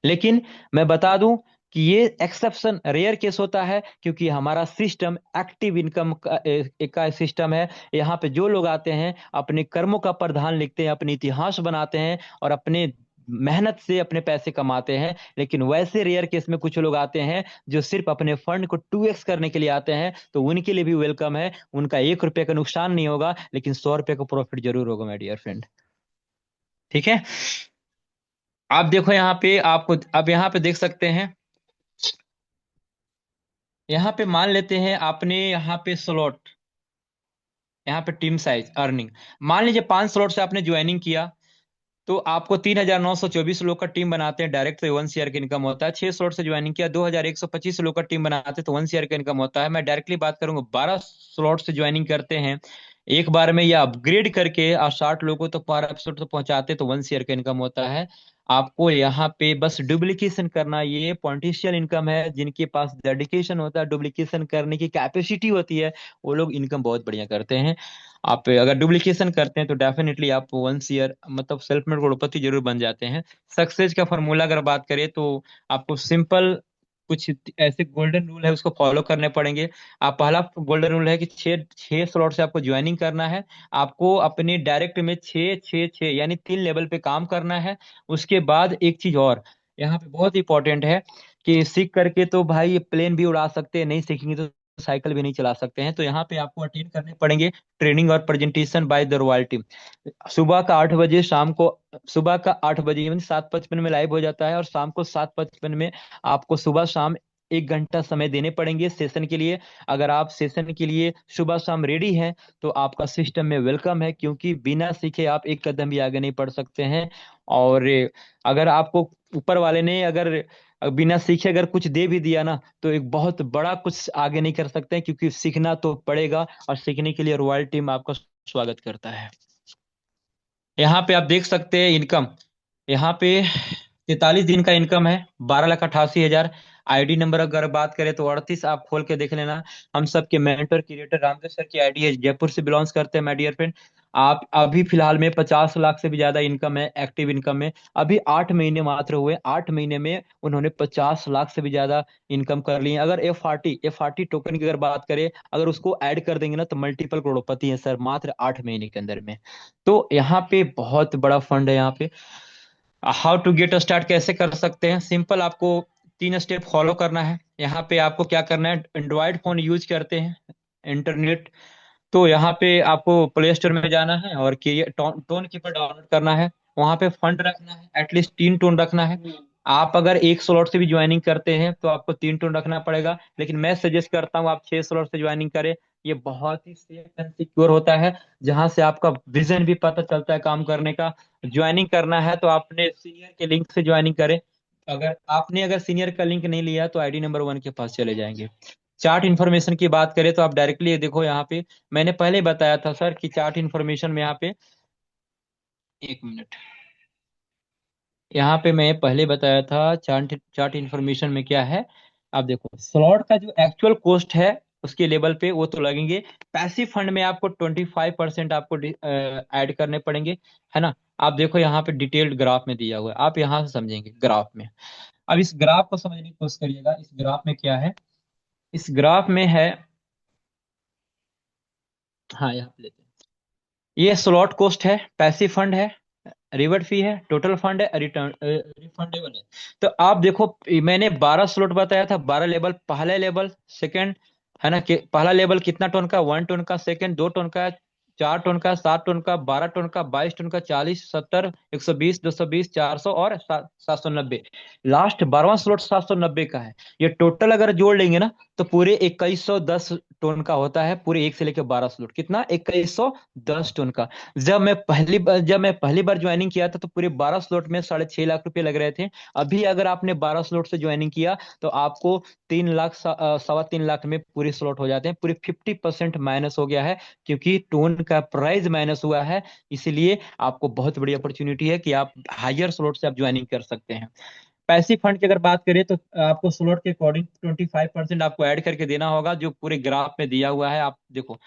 लेकिन मैं बता दूं कि ये एक्सेप्शन, रेयर केस होता है, क्योंकि हमारा सिस्टम एक्टिव इनकम का सिस्टम है। यहाँ पे जो लोग आते हैं अपने कर्मों का प्रधान लिखते हैं, अपने इतिहास बनाते हैं और अपने मेहनत से अपने पैसे कमाते हैं। लेकिन वैसे रेयर केस में कुछ लोग आते हैं जो सिर्फ अपने फंड को 2x करने के लिए आते हैं, तो उनके लिए भी वेलकम है। उनका 1 रुपये का नुकसान नहीं होगा, लेकिन 100 रुपये का प्रॉफिट जरूर होगा माय डियर फ्रेंड। ठीक है। आप देखो यहाँ पे, आपको अब यहाँ पे देख सकते हैं, यहाँ पे मान लेते हैं आपने यहाँ पे स्लॉट, यहाँ पे टीम साइज अर्निंग, मान लीजिए 5 स्लॉट से आपने ज्वाइनिंग किया, तो आपको 3,924 लोग का टीम बनाते हैं डायरेक्ट, तो 1 शेयर का इनकम होता है। 6 स्लॉट से ज्वाइनिंग किया, 2,125 लोग का टीम बनाते हैं, तो 1 शेयर का इनकम होता है। मैं डायरेक्टली बात करूंगा, 12 स्लॉट से ज्वाइनिंग करते हैं एक बार में, या अपग्रेड करके और 60 लोगों तो पर एपिसोड तो पहुंचाते, तो 1 शेयर का इनकम होता है। आपको यहाँ पे बस डुप्लीकेशन करना, ये पॉलिटिशियल इनकम है, जिनके पास डेडिकेशन होता है, डुप्लीकेशन करने की कैपेसिटी होती है, वो लोग इनकम बहुत बढ़िया करते हैं। आप अगर डुप्लीकेशन करते हैं तो डेफिनेटली आप 1 शेयर, मतलब सेल्फ मेड करोड़पति जरूर बन जाते हैं। सक्सेस का फॉर्मूला अगर बात करें तो आपको सिंपल कुछ ऐसे गोल्डन रूल है, उसको फॉलो करने पड़ेंगे। आप पहला गोल्डन रूल है कि छह छह स्लॉट से आपको ज्वाइनिंग करना है। आपको अपने डायरेक्ट में छः छः छः यानी 3 लेवल पे काम करना है। उसके बाद एक चीज और यहाँ पे बहुत इंपॉर्टेंट है कि सीख करके तो भाई प्लेन भी उड़ा सकते हैं, नहीं सीखेंगे तो साइकिल भी नहीं चला सकते हैं। तो यहाँ पे आपको अटेंड करने पड़ेंगे ट्रेनिंग और presentation by the royal team. सुबह का 8 बजे, शाम को, सुबह का 8 बजे यानी 7:55 में लाइव हो जाता है, और शाम को 7:55 में आपको सुबह शाम एक घंटा समय देने पड़ेंगे सेशन के लिए। अगर आप सेशन के लिए सुबह शाम रेडी हैं तो आपका सिस्टम में वेलकम है, क्योंकि बिना सीखे आप एक कदम भी आगे नहीं बढ़ सकते हैं। और अगर आपको ऊपर वाले ने अगर बिना सीखे अगर कुछ दे भी दिया ना, तो एक बहुत बड़ा कुछ आगे नहीं कर सकते हैं, क्योंकि सीखना तो पड़ेगा। और सीखने के लिए रॉयल टीम आपका स्वागत करता है। यहाँ पे आप देख सकते हैं इनकम। यहाँ पे 43 दिन का इनकम है, 12,88,000। आईडी नंबर अगर बात करें तो 38, आप खोल के देख लेना। हम सबके मेंटर क्रिएटर रामदेव सर की आईडी है, जयपुर से बिलोंग्स करते हैं माय डियर फ्रेंड। आप अभी फिलहाल में 50 लाख से भी ज्यादा इनकम है, एक्टिव इनकम में। अभी 8 महीने मात्र हुए, 8 महीने में उन्होंने 50 लाख से भी ज्यादा इनकम कर ली है। अगर एफ आर टी टोकन की अगर बात करें, अगर उसको ऐड कर देंगे ना, तो मल्टीपल करोड़पति है सर, मात्र 8 महीने के अंदर में। तो यहाँ पे बहुत बड़ा फंड है यहाँ पे। हाउ टू गेट स्टार्ट कैसे कर सकते हैं? सिंपल, आपको 3 स्टेप फॉलो करना है। यहाँ पे आपको क्या करना है, एंड्रॉयड फोन यूज करते हैं, इंटरनेट, तो यहाँ पे आपको प्ले स्टोर में जाना है और टोन कीपर डाउनलोड करना है। वहाँ पे फंड रखना है, एटलीस्ट 3 टोन रखना है। आप अगर एक स्लॉट से भी ज्वाइनिंग करते हैं तो आपको 3 टोन रखना पड़ेगा, लेकिन मैं सजेस्ट करता हूँ आप 6 स्लॉट से ज्वाइनिंग करें। ये बहुत ही सेफ एंड सिक्योर होता है, जहाँ से आपका विजन भी पता चलता है काम करने का। ज्वाइनिंग करना है तो आपने सीनियर के लिंक से ज्वाइनिंग करें। अगर सीनियर का लिंक नहीं लिया तो आईडी नंबर 1 के पास चले जाएंगे। चार्ट इन्फॉर्मेशन की बात करें तो आप डायरेक्टली ये देखो यहाँ पे, मैंने पहले बताया था सर कि चार्ट इन्फॉर्मेशन में यहाँ पे, एक मिनट, यहाँ पे मैं पहले बताया था चार्ट चार्ट इन्फॉर्मेशन में क्या है। आप देखो स्लॉट का जो एक्चुअल कॉस्ट है उसके लेवल पे वो तो लगेंगे। पैसिव फंड में आपको 25% आपको ऐड करने पड़ेंगे, है ना। आप देखो यहाँ पे डिटेल्ड ग्राफ में दिया हुआ है, आप यहाँ से समझेंगे ग्राफ में। अब इस ग्राफ को समझने की कोशिश करिएगा, इस ग्राफ में क्या है। इस ग्राफ में है, हाँ यहाँ पे लेते हैं। ये स्लॉट कॉस्ट है, पैसिव फंड है, रिवर्ट फी है, टोटल फंड है, रिटर्न रिफंडेबल है। तो आप देखो, मैंने 12 स्लॉट बताया था, 12 लेवल, पहला लेवल, सेकंड, है ना, कि पहला लेवल कितना टन का, 1 टन का, सेकंड 2 टन का, 4 टन का, 7 टन का, 12 टन का, 22 टन का, 40, 70, 120, 220, 400 और 790। लास्ट 12वां स्लॉट 790 का है। ये टोटल अगर जोड़ लेंगे ना, तो पूरे 2110 टन का होता है, पूरे एक से लेकर 12 स्लॉट, कितना, 2110 टन का। जब मैं पहली बार ज्वाइनिंग किया था तो पूरे 12 स्लॉट में 6.5 लाख रुपए लग रहे थे। अभी अगर आपने 12 स्लॉट से ज्वाइनिंग किया तो आपको 3 लाख, 3.25 लाख में पूरे स्लॉट हो जाते हैं। पूरे 50% माइनस हो गया है, क्योंकि टोन का प्राइस माइनस हुआ है। इसलिए आपको बहुत बड़ी अपॉर्चुनिटी है कि आप हायर स्लॉट से आप ज्वाइनिंग कर सकते हैं। पैसिव फंड की अगर बात करें तो आपको स्लॉट के अकॉर्डिंग 25% आपको ऐड करके देना होगा, जो पूरे ग्राफ में दिया हुआ है। आप देखो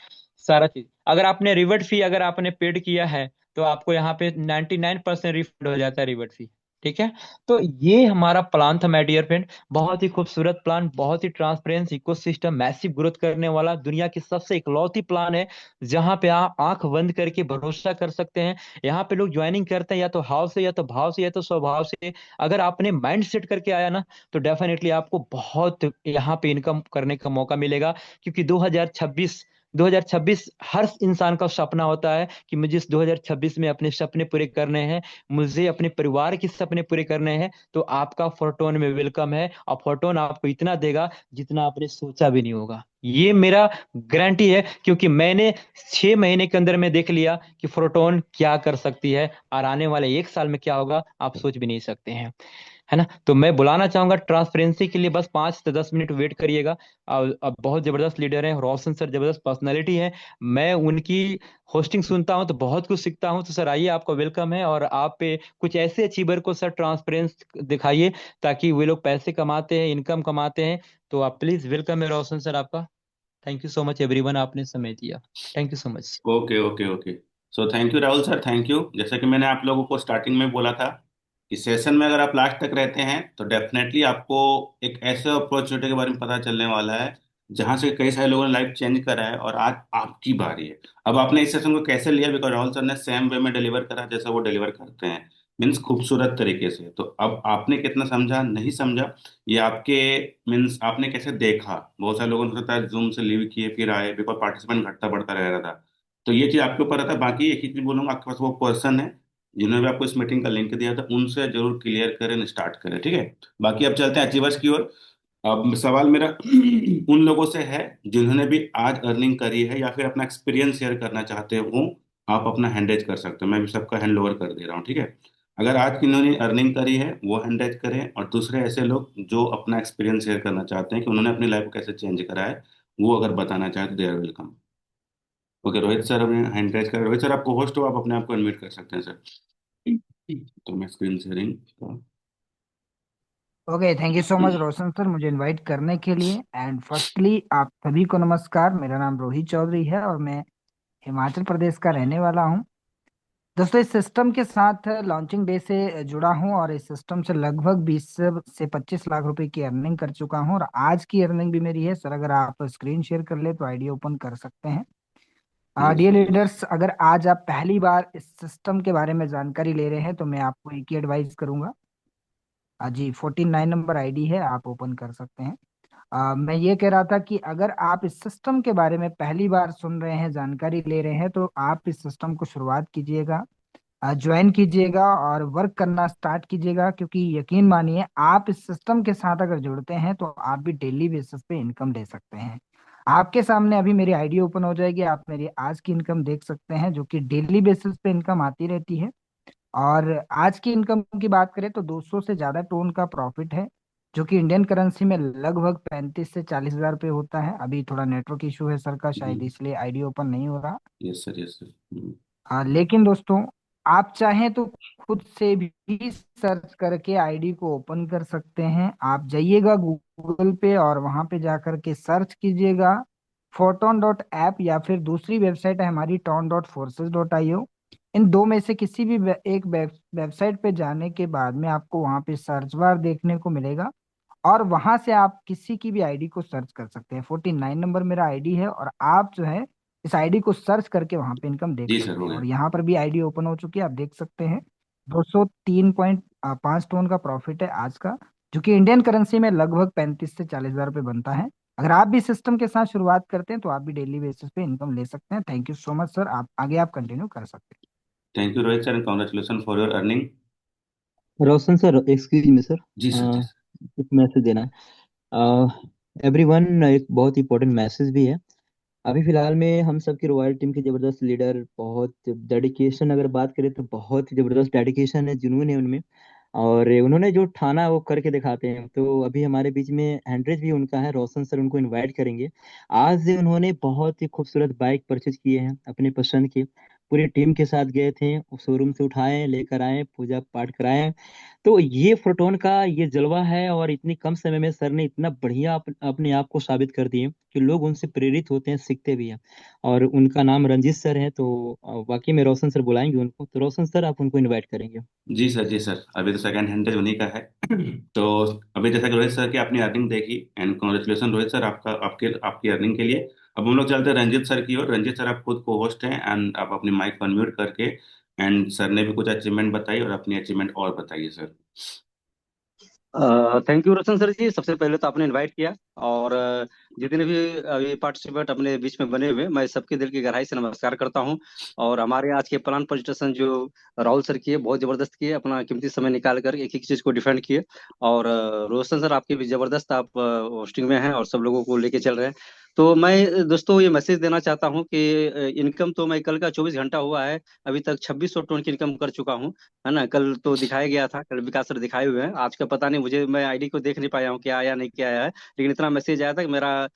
सारा चीज, अगर आपने रिवर्ट फी अगर आपने पेड किया है तो आपको यहाँ पे 99% रिफंड हो जाता है रिवर्ट फी। ठीक है। तो ये हमारा प्लान था माय डियर फ्रेंड, बहुत ही खूबसूरत प्लान, बहुत ही ट्रांसपेरेंस इकोसिस्टम, मैसिव ग्रोथ करने वाला, दुनिया की सबसे इकलौती प्लान है जहां पे आप आंख बंद करके भरोसा कर सकते हैं। यहाँ पे लोग ज्वाइनिंग करते हैं या तो हाव से, या तो भाव से, या तो स्वभाव से। अगर आपने माइंड सेट करके आया ना, तो डेफिनेटली आपको बहुत यहाँ पे इनकम करने का मौका मिलेगा। क्योंकि 2026 हर इंसान का सपना होता है कि मुझे इस 2026 में अपने सपने पूरे करने हैं, मुझे अपने परिवार के सपने पूरे करने हैं। तो आपका फोरटोन में वेलकम है, और फोरटोन आपको इतना देगा जितना आपने सोचा भी नहीं होगा। ये मेरा गारंटी है, क्योंकि मैंने 6 महीने के अंदर में देख लिया कि फोरटोन क्या कर सकती है, और आने वाले 1 साल में क्या होगा आप सोच भी नहीं सकते हैं, है ना। तो मैं बुलाना चाहूंगा ट्रांसपेरेंसी के लिए, बस 5 से 10 मिनट वेट करिएगा। अब बहुत जबरदस्त लीडर हैं रोशन सर, जबरदस्त पर्सनैलिटी है। मैं उनकी होस्टिंग सुनता हूं तो बहुत कुछ सीखता हूं। तो सर आइए, आपका वेलकम है, और आप पे कुछ ऐसे अचीवर को सर ट्रांसपेरेंस दिखाइए, ताकि वे लोग पैसे कमाते हैं, इनकम कमाते हैं। तो आप प्लीज, वेलकम है रोशन सर आपका। Thank you so much everyone, आपने समय दिया। Thank you so much. Okay okay okay. So thank you Rahul sir, thank you. जैसा कि मैंने आप लोगों को स्टार्टिंग में बोला था, इस सेशन में अगर आप लास्ट तक रहते हैं तो डेफिनेटली आपको एक ऐसे अपॉर्चुनिटी के बारे में पता चलने वाला है जहां से कई सारे लोगों ने लाइफ चेंज करा है, और आज आपकी बारी है। अब आपने इस सेशन को कैसे लिया, बिकॉज राहुल सर ने सेम वे में डिलीवर करा जैसा वो डिलीवर करते हैं, मीन्स खूबसूरत तरीके से। तो अब आपने कितना समझा नहीं समझा, ये आपके, मीन्स आपने कैसे देखा। बहुत सारे लोगों ने सोचा है जूम से लीव किए फिर आए, बिकॉज पार्टिसिपेंट घटता बढ़ता रह रहा था। तो ये चीज आपके ऊपर रहता है। बाकी एक ही चीज बोलूंगा, आपके पास वो पर्सन है जिन्होंने भी आपको इस मीटिंग का लिंक दिया था, उनसे जरूर क्लियर करें, स्टार्ट करें, ठीक है। बाकी अब चलते हैं अचीवर्स की ओर। अब सवाल मेरा उन लोगों से है जिन्होंने भी आज अर्निंग करी है या फिर अपना एक्सपीरियंस शेयर करना चाहते हो। आप अपना हैंड रेज कर सकते हो, मैं भी सबका हैंड ओवर कर दे रहा हूँ, ठीक है। अगर आज किन्होंने अर्निंग करी है वो हैंड रेज करें, और दूसरे ऐसे लोग जो अपना एक्सपीरियंस शेयर करना चाहते हैं कि उन्होंने अपनी लाइफ को कैसे चेंज करा है, वो अगर बताना चाहते तो they are welcome. Okay, Rohit sir अपने हैंड रेज करें। रोहित सर आपको होस्ट हो, आप अपने आप को अनम्यूट कर सकते हैं सर। तो मैं screen sharing. Okay, thank you so much Roshan sir, मुझे इनवाइट करने के लिए। एंड फर्स्टली आप सभी को नमस्कार। मेरा नाम रोहित चौधरी है और मैं हिमाचल प्रदेश का रहने वाला हूँ। दोस्तों, इस सिस्टम के साथ लॉन्चिंग डे से जुड़ा हूँ और इस सिस्टम से लगभग 20 से 25 लाख रुपए की अर्निंग कर चुका हूँ। और आज की अर्निंग भी मेरी है सर, अगर आप स्क्रीन शेयर कर ले तो आईडी ओपन कर सकते हैं। Yes dear sir, yes. Leaders, अगर आज आप पहली बार इस सिस्टम के बारे में जानकारी ले रहे हैं तो मैं आपको एक ही एडवाइस करूंगा। जी, 49 नंबर आईडी है, आप ओपन कर सकते हैं। मैं ये कह रहा था कि अगर आप इस सिस्टम के बारे में पहली बार सुन रहे हैं, जानकारी ले रहे हैं, तो आप इस सिस्टम को शुरुआत कीजिएगा, ज्वाइन कीजिएगा और वर्क करना स्टार्ट कीजिएगा। क्योंकि यकीन मानिए, आप इस सिस्टम के साथ अगर जुड़ते हैं तो आप भी डेली बेसिस पे इनकम ले सकते हैं। आपके सामने अभी मेरी आईडी ओपन हो जाएगी, आप मेरी आज की इनकम देख सकते हैं, जो कि डेली बेसिस पे इनकम आती रहती है। और आज की इनकम की बात करें तो 200 से ज्यादा टोन का प्रॉफिट है, जो कि इंडियन करेंसी में लगभग 35 से 40 हजार रुपये होता है। अभी थोड़ा नेटवर्क इशू है सर का, शायद इसलिए आईडी ओपन नहीं हो रहा। Yes sir, yes sir. लेकिन दोस्तों, आप चाहें तो खुद से भी सर्च करके आईडी को ओपन कर सकते हैं। आप जाइएगा गूगल पे और वहां पे जाकर के सर्च कीजिएगा photon.app, या फिर दूसरी वेबसाइट है हमारी ton.forces.io। इन दो में से किसी भी एक वेबसाइट पे जाने के बाद में आपको वहां पे सर्च बार देखने को मिलेगा, और वहां से आप किसी की भी आईडी को सर्च कर सकते हैं। 49 नंबर मेरा आईडी है और आप जो है इस आईडी को सर्च करके वहां पे इनकम देख जी सर, सकते हो हैं। गया। और यहाँ पर भी आईडी ओपन हो चुकी है, आप देख सकते हैं। 203.5 टोन का प्रॉफिट है आज का, जो कि इंडियन करेंसी में लगभग 35 से 40 हजार रुपये बनता है। अगर आप भी सिस्टम के साथ शुरुआत करते हैं तो आप भी डेली बेसिस पे इनकम ले सकते हैं। Thank you so much sir, आप आगे आप कंटिन्यू कर सकते हैं। Thank you Rohit sir, and congratulation for your earning. Roshan sir, excuse me sir, जी सर, जी सर। कुछ मैसेज देना है एवरीवन। एक बहुत इंपॉर्टेंट मैसेज भी है। अभी फिलहाल में हम सब की रॉयल टीम के जबरदस्त लीडर, बहुत डेडिकेशन, अगर बात करें तो बहुत ही जबरदस्त डेडिकेशन है, जुनून है उनमें। और उन्होंने जो ठाना है वो करके दिखाते हैं। तो अभी हमारे बीच में हैंड्रेज भी उनका है, रोशन सर उनको इनवाइट करेंगे। आज उन्होंने बहुत ही खूबसूरत बाइक परचेज किए हैं अपने पसंद के। पूरी टीम के साथ गए थे, शोरूम से उठाए, लेकर आए, पूजा पाठ कराए। तो ये फोटोन का ये जलवा है, और इतनी कम समय में सर ने इतना बढ़िया अपने आप को साबित कर दिए कि लोग उनसे प्रेरित होते हैं, सीखते भी हैं। और उनका नाम रंजीत सर है। तो वाकई में रोशन सर बुलाएंगे उनको, तो रोशन सर आप उनको इनवाइट करेंगे। जी सर, जी सर। अभी तो सेकंड हैंडेज उन्हीं का है। तो अभी जैसा कि रोहित सर की अपनी अर्निंग देखी, एंड कॉन्ग्रेचुलेसन रोहित सर आपका, आपके आपकी अर्निंग के लिए। अब हम लोग चलते हैं रंजीत सर की ओर। रंजीत सर आप खुद को होस्ट हैं, एंड आप अपनी माइक को अनम्यूट करके, एंड सर ने भी कुछ अचीवमेंट बताई, और अपनी अचीवमेंट और बताइए sir. Thank you Roshan sir ji. सबसे पहले तो आपने इनवाइट किया, और जितने भी अभी पार्टिसिपेंट अपने बीच में बने हुए, मैं सबके दिल की गहराई से नमस्कार करता हूं। और हमारे आज के प्लान प्रेजेंटेशन जो राहुल सर किए, बहुत जबरदस्त किए, अपना कीमती समय निकाल कर एक एक चीज को डिफेंड किए। और रोशन सर आपके भी जबरदस्त, आप होस्टिंग में हैं और सब लोगों को लेके चल रहे हैं। तो मैं दोस्तों ये मैसेज देना चाहता हूं कि इनकम तो मैं कल का 24 घंटा हुआ है, अभी तक 2600 टोन की इनकम कर चुका हूं, है ना। कल तो दिखाया गया था, कल विकास सर दिखाए हुए हैं। आज का पता नहीं मुझे, मैं आईडी को देख नहीं पाया हूँ क्या आया नहीं क्या आया है, लेकिन इतना मैसेज आया था कि मेरा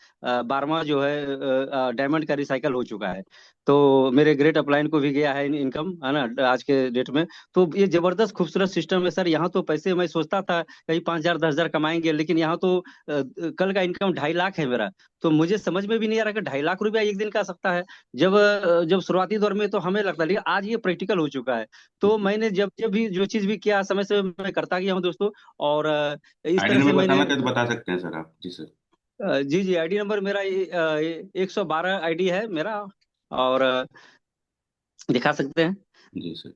12वां जो है डायमंड का रिसाइकल हो चुका है। तो मेरे ग्रेट अपलाइन को भी गया है इनकम, है ना, आज के डेट में। तो ये जबरदस्त खूबसूरत सिस्टम है सर। यहाँ तो पैसे मैं सोचता था कहीं 5 हजार 10 हजार कमाएंगे, लेकिन यहाँ तो कल का इनकम 2.5 लाख है मेरा। तो मुझे समझ में भी नहीं आ रहा कि 2.5 लाख रुपया एक दिन का आ सकता है। जब शुरुआती दौर में तो हमें लगता, लेकिन आज ये प्रैक्टिकल हो चुका है। तो मैंने जब जब भी जो चीज भी किया, समय से मैं करता गया हूँ दोस्तों। और इस आईडी तरह से नंबर मैंने बताना चाहे तो बता सकते हैं सर आप, जी सर। जी जी, आईडी नंबर मेरा 112 आईडी है मेरा। और दिखा सकते हैं। जी सर।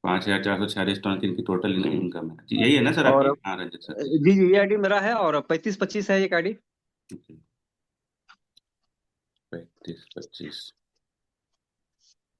5446 टन की इनकी टोटल इनकम है जी, यही है ना सर और आपकी? हाँ रंजित सर, जी जी जी, ये आईडी मेरा है, और 3525 है एक आईडी। सर। 3525।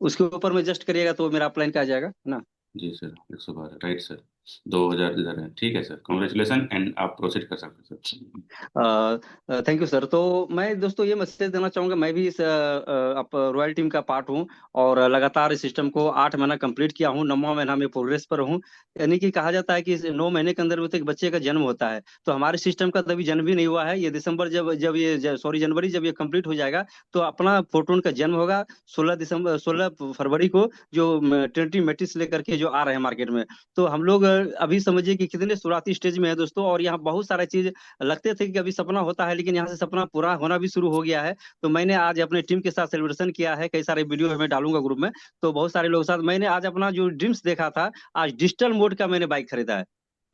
उसके ऊपर में जस्ट करिएगा तो मेरा अपलाइन का आ जाएगा, है ना। जी सर, 112 राइट सर। 2000 इधर है, ठीक है सर, कॉन्ग्रेचुलेसन, एंड आप प्रोसीड कर सकते हैं सर। Thank you sir. तो मैं दोस्तों ये मैसेज देना चाहूंगा, मैं भी इस रॉयल टीम का पार्ट हूँ और लगातार इस सिस्टम को 8 महीना कंप्लीट किया हूँ, 9वां महीना में प्रोग्रेस पर हूँ। यानी कि कहा जाता है कि इस 9 महीने के अंदर में तो एक बच्चे का जन्म होता है, तो हमारे सिस्टम का तभी जन्म भी नहीं हुआ है। ये दिसंबर जब जब ये सॉरी जनवरी जब ये कंप्लीट हो जाएगा तो अपना फोर्टून का जन्म होगा 16 फरवरी को, जो ट्रिनिटी मेटिस लेकर के जो आ रहे हैं मार्केट में। तो हम लोग अभी समझिए कि कितने शुरुआती स्टेज में है दोस्तों, और यहाँ बहुत सारा चीज लगते थे कि अभी सपना होता है, लेकिन यहाँ से सपना पूरा होना भी शुरू हो गया है। तो मैंने आज अपने टीम के साथ सेलिब्रेशन किया है, कई सारे वीडियो मैं डालूंगा ग्रुप में। तो बहुत सारे लोग साथ मैंने आज अपना जो ड्रीम्स देखा था, आज डिजिटल मोड का मैंने बाइक खरीदा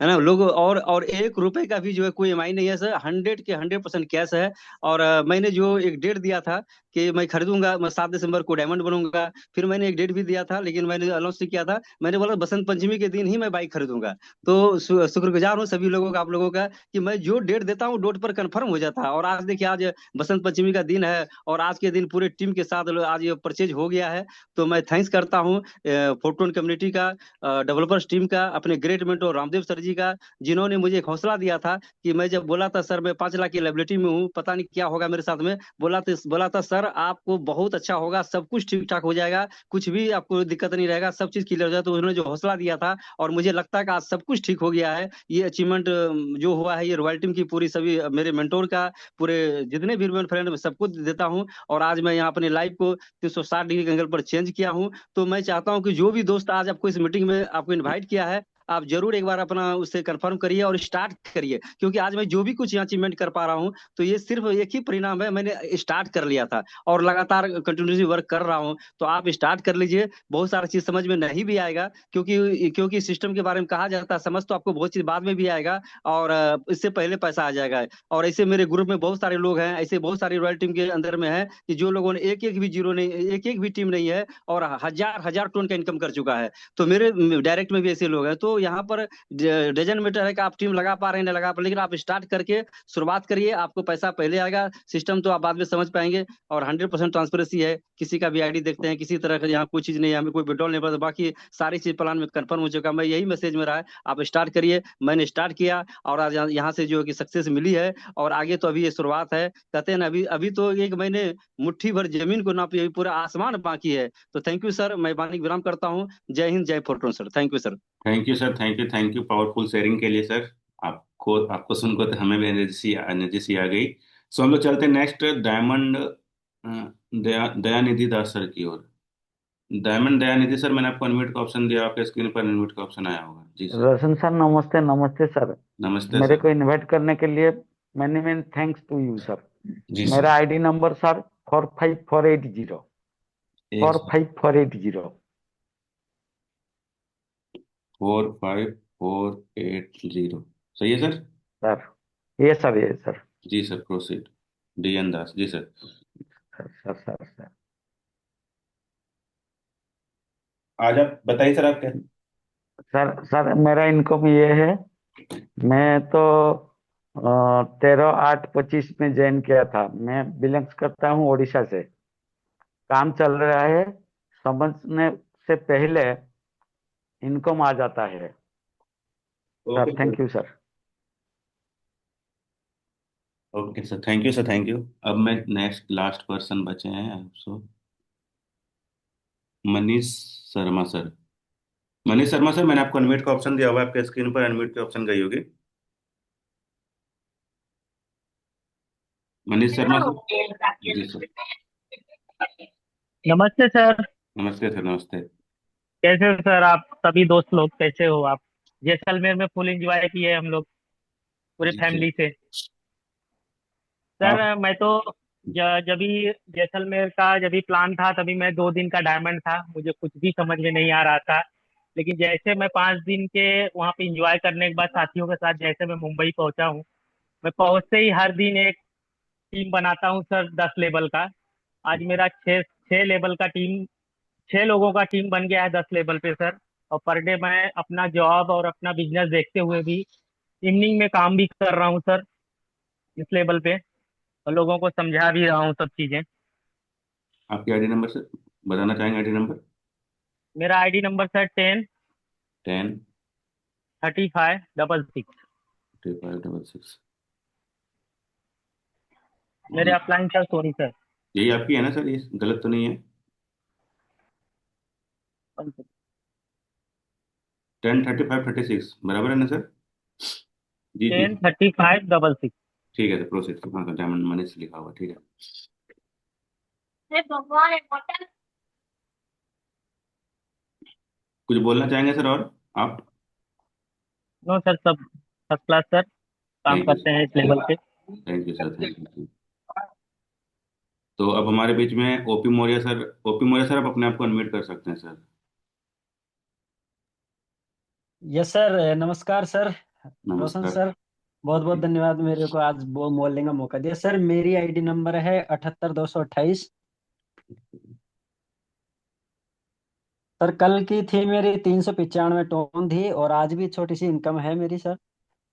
है ना लोग। और 1 रुपए का भी जो है कोई EMI नहीं है सर, 100% कैश है। और मैंने जो एक डेट दिया था कि मैं खरीदूंगा, मैं 7 दिसंबर को डायमंड बनूंगा। फिर मैंने एक डेट भी दिया था, लेकिन मैंने अनाउंस नहीं किया था, मैंने बोला बसंत पंचमी के दिन ही मैं बाइक खरीदूंगा। तो शुक्रगुजार हूँ सभी लोगों का, आप लोगों का, कि मैं जो डेट देता हूँ डेट पर कंफर्म हो जाता है। और आज देखिए, आज बसंत पंचमी का दिन है और आज के दिन पूरे टीम के साथ आज ये परचेज हो गया है। तो मैं थैंक्स करता हूँ फोर्टून कम्युनिटी का, डेवलपर्स टीम का, अपने ग्रेट मेंटोर रामदेव सर जी का, जिन्होंने मुझे एक हौसला दिया था कि मैं जब बोला था सर मैं 5 लाख की लाइबिलिटी में हूँ, पता नहीं क्या होगा मेरे साथ में, बोला था सर आपको बहुत अच्छा होगा, सब कुछ ठीक ठाक हो जाएगा, कुछ भी आपको दिक्कत नहीं रहेगा, सब चीज क्लियर हो जाएगा। तो उन्होंने जो हौसला दिया था, और मुझे लगता है कि आज सब कुछ ठीक हो गया है। ये अचीवमेंट जो हुआ है, ये रॉयल टीम की पूरी सभी मेरे मेंटोर का, पूरे जितने भी मेरे फ्रेंड, मैं सबको देता हूँ। और आज मैं यहाँ अपनी लाइफ को 360 डिग्री के एंगल पर चेंज किया हूँ। तो मैं चाहता हूँ कि जो भी दोस्त आज आपको इस मीटिंग में आपको इनवाइट किया है, आप जरूर एक बार अपना उससे कंफर्म करिए और स्टार्ट करिए, क्योंकि आज मैं जो भी कुछ यहाँ अचीवमेंट कर पा रहा हूँ, तो ये सिर्फ एक ही परिणाम है, मैंने स्टार्ट कर लिया था और लगातार कंटिन्यूसली वर्क कर रहा हूँ। तो आप स्टार्ट कर लीजिए, बहुत सारा चीज समझ में नहीं भी आएगा, क्योंकि सिस्टम के बारे में कहा जाता है, समझ तो आपको बहुत चीज बाद में भी आएगा, और इससे पहले पैसा आ जाएगा। और ऐसे मेरे ग्रुप में बहुत सारे लोग हैं, ऐसे बहुत सारी रॉयल टीम के अंदर में है कि जो लोगों ने एक एक भी जीरो नहीं, एक एक भी टीम नहीं है, और हजार हजार टन का इनकम कर चुका है। तो मेरे डायरेक्ट में भी ऐसे लोग हैं। तो यहाँ पर डजन मैटर है कि आप टीम लगा पा रहे हैं ना लगा पा रहे हैं, लेकिन आप स्टार्ट करके शुरुआत करिए, आपको पैसा पहले आएगा, सिस्टम तो आप बाद में समझ पाएंगे। और 100% ट्रांसपेरेंसी है, किसी का भी आईडी देखते हैं, किसी तरह का यहाँ कोई चीज नहीं है, हमें कोई विड्रॉल नहीं पड़ता, बाकी सारी चीज प्लान में कंफर्म हो चुका। मैं यही मैसेज मेरा है, आप स्टार्ट करिए। मैंने स्टार्ट किया और आज यहाँ से जो है कि सक्सेस मिली है, और आगे तो अभी ये शुरुआत है। कहते हैं ना, अभी अभी तो एक महीने मुट्ठी भर जमीन को नापी, अभी पूरा आसमान बाकी है। तो थैंक यू सर, मैं वाणी विराम करता हूँ। Jai Hind, Jai fortune sir, thank you sir. Thank you sir, thank you, thank you powerful sharing के लिए सर। आपको आपको सुनकर तो हमें भी एनर्जी सी आ गई। सो हम लोग चलते हैं नेक्स्ट डायमंड दयानिधि दास सर की ओर। डायमंड दयानिधि सर, मैंने आपको अनम्यूट का ऑप्शन दिया, आपके स्क्रीन पर अनम्यूट का ऑप्शन आया होगा जी सर। रोशन सर नमस्ते। नमस्ते सर। नमस्ते मेरे सर। को इनवाइट करने के लिए many many thanks to you sir. जी सर। मेरा आईडी नंबर सर 45480, एक 45480। 45480, सही है सर। सर ये सर, ये सर। जी sir, proceed. D N Das ji sir. Sir sir sir sir आज आप बताइए सर, आप क्या। सर सर मेरा इनकम ये है। मैं तो 13/8/25 में ज्वाइन किया था। मैं बिलोंग्स करता हूँ उड़ीसा से। काम चल रहा है, समझने से पहले इनकम आ जाता है। Sir okay sir. Thank you sir. Okay sir, thank you sir, thank you. अब मैं नेक्स्ट लास्ट पर्सन बचे हैं आपसे, मनीष शर्मा सर। मनीष शर्मा सर, मैंने आपको अनम्यूट का ऑप्शन दिया हुआ है, आपके स्क्रीन पर अनम्यूट के ऑप्शन गई होगी। मनीष शर्मा सर। जी सर। नमस्ते सर। नमस्ते सर, नमस्ते। कैसे हो सर आप? सभी दोस्त लोग कैसे हो आप? जैसलमेर में फुल एंजॉय किए हम लोग पूरे जी सर। फैमिली से। आप। सर मैं तो जब भी जैसलमेर का जब भी प्लान था, तभी मैं 2 दिन का डायमंड था, मुझे कुछ भी समझ में नहीं आ रहा था। लेकिन जैसे मैं 5 दिन के वहाँ पे एंजॉय करने के बाद साथियों के साथ जैसे मैं मुंबई पहुंचा हूँ, मैं पहुंचते ही हर दिन एक टीम बनाता हूँ सर, 10 लेवल का। आज मेरा 6 लेवल का टीम, 6 लोगों का टीम बन गया है 10 लेवल पे सर। और पर डे मैं अपना जॉब और अपना बिजनेस देखते हुए भी इवनिंग में काम भी कर रहा हूँ सर, इस लेवल पे, और लोगों को समझा भी रहा हूँ सब चीजें। आपकी आईडी नंबर सर, बताना चाहेंगे आईडी नंबर। मेरा आईडी नंबर सर 10 10 3566। 3566। मेरे अपलाइन सर, सॉरी सर। यही आपकी है ना सर? ये गलत तो नहीं है? 103536 बराबर है ना सर? जी जी। 103566। ठीक है सर, प्रोसेस हाँ सर, डायमंड मनी से लिखा हुआ, ठीक है। कुछ बोलना चाहेंगे सर और आप? नो सर, सब फर्स्ट क्लास सर, काम थैंक यू करते हैं इस लेवल पे। Thank you sir, thank you. तो अब हमारे बीच में OP Maurya sir. OP Maurya sir, आप अपने आप को अनम्यूट कर सकते हैं सर। यस सर, नमस्कार सर। रोशन नमस्कार। सर, बहुत बहुत धन्यवाद मेरे को आज वो बोलने का मौका दिया। सर मेरी आईडी नंबर है 78 228। सर कल की थी मेरी 395 टोन थी, और आज भी छोटी सी इनकम है मेरी सर।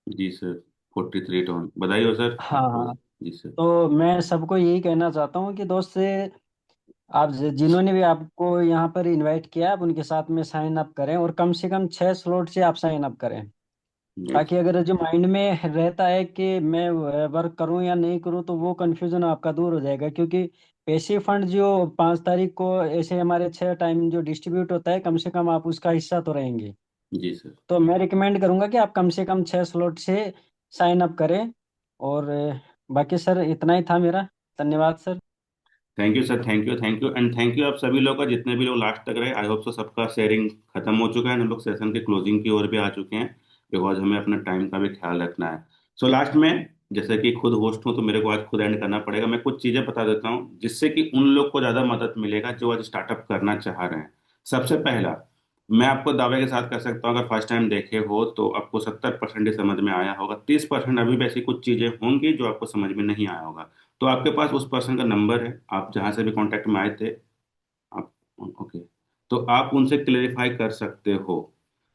जी सर, 43 टन, बधाई हो सर हाँ आपको। हाँ। जी सर। तो मैं सबको यही कहना चाहता हूँ कि दोस्त से आप जिन्होंने भी आपको यहाँ पर इनवाइट किया, आप उनके साथ में साइन अप करें, और कम से कम 6 स्लॉट से आप साइन अप करें। जी ताकि अगर जो माइंड में रहता है कि मैं वर्क करूं या नहीं करूं, तो वो कंफ्यूजन आपका दूर हो जाएगा। क्योंकि पैसिव फंड जो 5 तारीख को ऐसे हमारे 6 टाइम जो डिस्ट्रीब्यूट होता है, कम से कम आप उसका हिस्सा तो रहेंगे। जी सर। तो मैं रिकमेंड करूंगा कि आप कम से कम 6 स्लॉट से साइन अप करें। और बाकी सर इतना ही था मेरा। धन्यवाद sir. Thank you sir, thank you, thank you and thank you आप सभी लोगों का, जितने भी लोग लास्ट तक रहे। आई होप सो सबका शेयरिंग खत्म हो चुका है, हम लोग सेशन के क्लोजिंग की ओर भी आ चुके हैं, बिकॉज हमें अपना टाइम का भी ख्याल रखना है। सो लास्ट में, जैसे कि खुद होस्ट हूँ तो मेरे को आज खुद एंड करना पड़ेगा, मैं कुछ चीज़ें बता देता हूँ जिससे कि उन लोग को ज़्यादा मदद मिलेगा जो आज स्टार्टअप करना चाह रहे हैं। सबसे पहला, मैं आपको दावे के साथ कह सकता हूँ, अगर फर्स्ट टाइम देखे हो तो आपको 70% ही समझ में आया होगा, 30% अभी भी ऐसी कुछ चीज़ें होंगी जो आपको समझ में नहीं आया होगा। तो आपके पास उस पर्सन का नंबर है, आप जहां से भी कांटेक्ट में आए थे, आप, ओके, तो आप उनसे क्लेरिफाई कर सकते हो।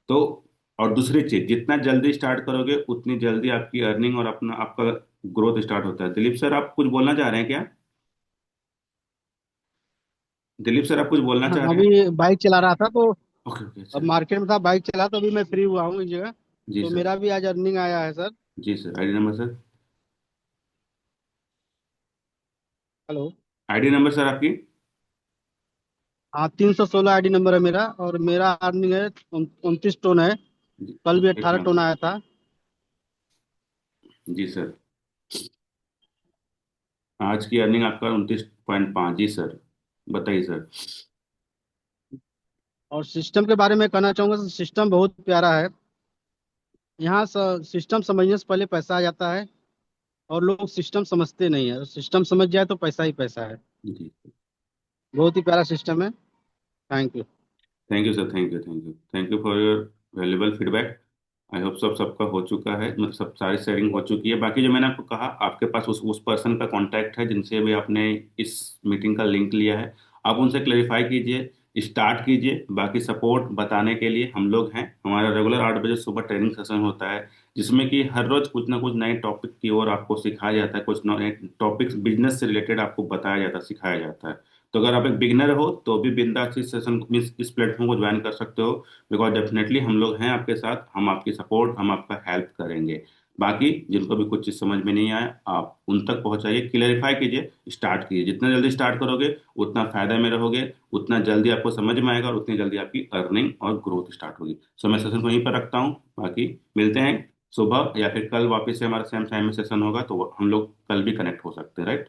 तो और दूसरी चीज, जितना जल्दी स्टार्ट करोगे उतनी जल्दी आपकी अर्निंग और अपना आपका ग्रोथ स्टार्ट होता है। दिलीप सर, आप कुछ बोलना चाह रहे हैं क्या? दिलीप सर, आप कुछ बोलना चाह रहे हैं? अभी बाइक चला रहा था तो ओके ओके अब सर। मार्केट में था, बाइक चला तो अभी मैं फ्री हुआ हूँ इस जगह। जी तो सर। मेरा भी आज अर्निंग आया है सर। जी sir, ID number sir. Hello. ID number sir आपकी। हाँ, 316 आईडी नंबर है मेरा, और मेरा अर्निंग है 29 टन है। जी, कल भी एक 18 टन मिनट। आया था। जी सर, आज की अर्निंग आपका 29.5। जी सर, बताइए सर। और सिस्टम के बारे में कहना चाहूंगा, सिस्टम बहुत प्यारा है। यहाँ सिस्टम समझने से पहले पैसा आ जाता है, और लोग सिस्टम समझते नहीं है। सिस्टम समझ जाए तो पैसा ही पैसा है। जी, बहुत ही प्यारा सिस्टम है। Thank you. Thank you sir, thank you, thank you, thank you for your valuable feedback. I hope सबका हो चुका है, मतलब सब सारी शेयरिंग हो चुकी है। बाकी जो मैंने आपको कहा, आपके पास उस पर्सन का कांटेक्ट है जिनसे भी आपने इस मीटिंग का लिंक लिया है, आप उनसे क्लेरिफाई कीजिए, स्टार्ट कीजिए। बाकी सपोर्ट बताने के लिए हम लोग हैं। हमारा रेगुलर 8 बजे सुबह ट्रेनिंग सेशन होता है, जिसमें कि हर रोज कुछ ना कुछ नए टॉपिक की ओर आपको सिखाया जाता है, कुछ नए टॉपिक्स बिजनेस से रिलेटेड आपको बताया जाता है, सिखाया जाता है। तो अगर आप एक बिगनर हो तो भी बिंदास इस सेशन, इस प्लेटफॉर्म को ज्वाइन कर सकते हो, बिकॉज डेफिनेटली हम लोग हैं आपके साथ, हम आपकी सपोर्ट, हम आपका हेल्प करेंगे। बाकी जिनको भी कुछ चीज़ समझ में नहीं आया, आप उन तक पहुंचाइए, क्लेरिफाई कीजिए, स्टार्ट कीजिए। जितना जल्दी स्टार्ट करोगे उतना फायदा में रहोगे, उतना जल्दी आपको समझ में आएगा और उतनी जल्दी आपकी अर्निंग और ग्रोथ स्टार्ट होगी। सो मैं सेशन को यहीं पर रखता हूँ, बाकी मिलते हैं सुबह या फिर कल वापस से हमारा सेम टाइम में सेशन होगा, तो हम लोग कल भी कनेक्ट हो सकते हैं, राइट?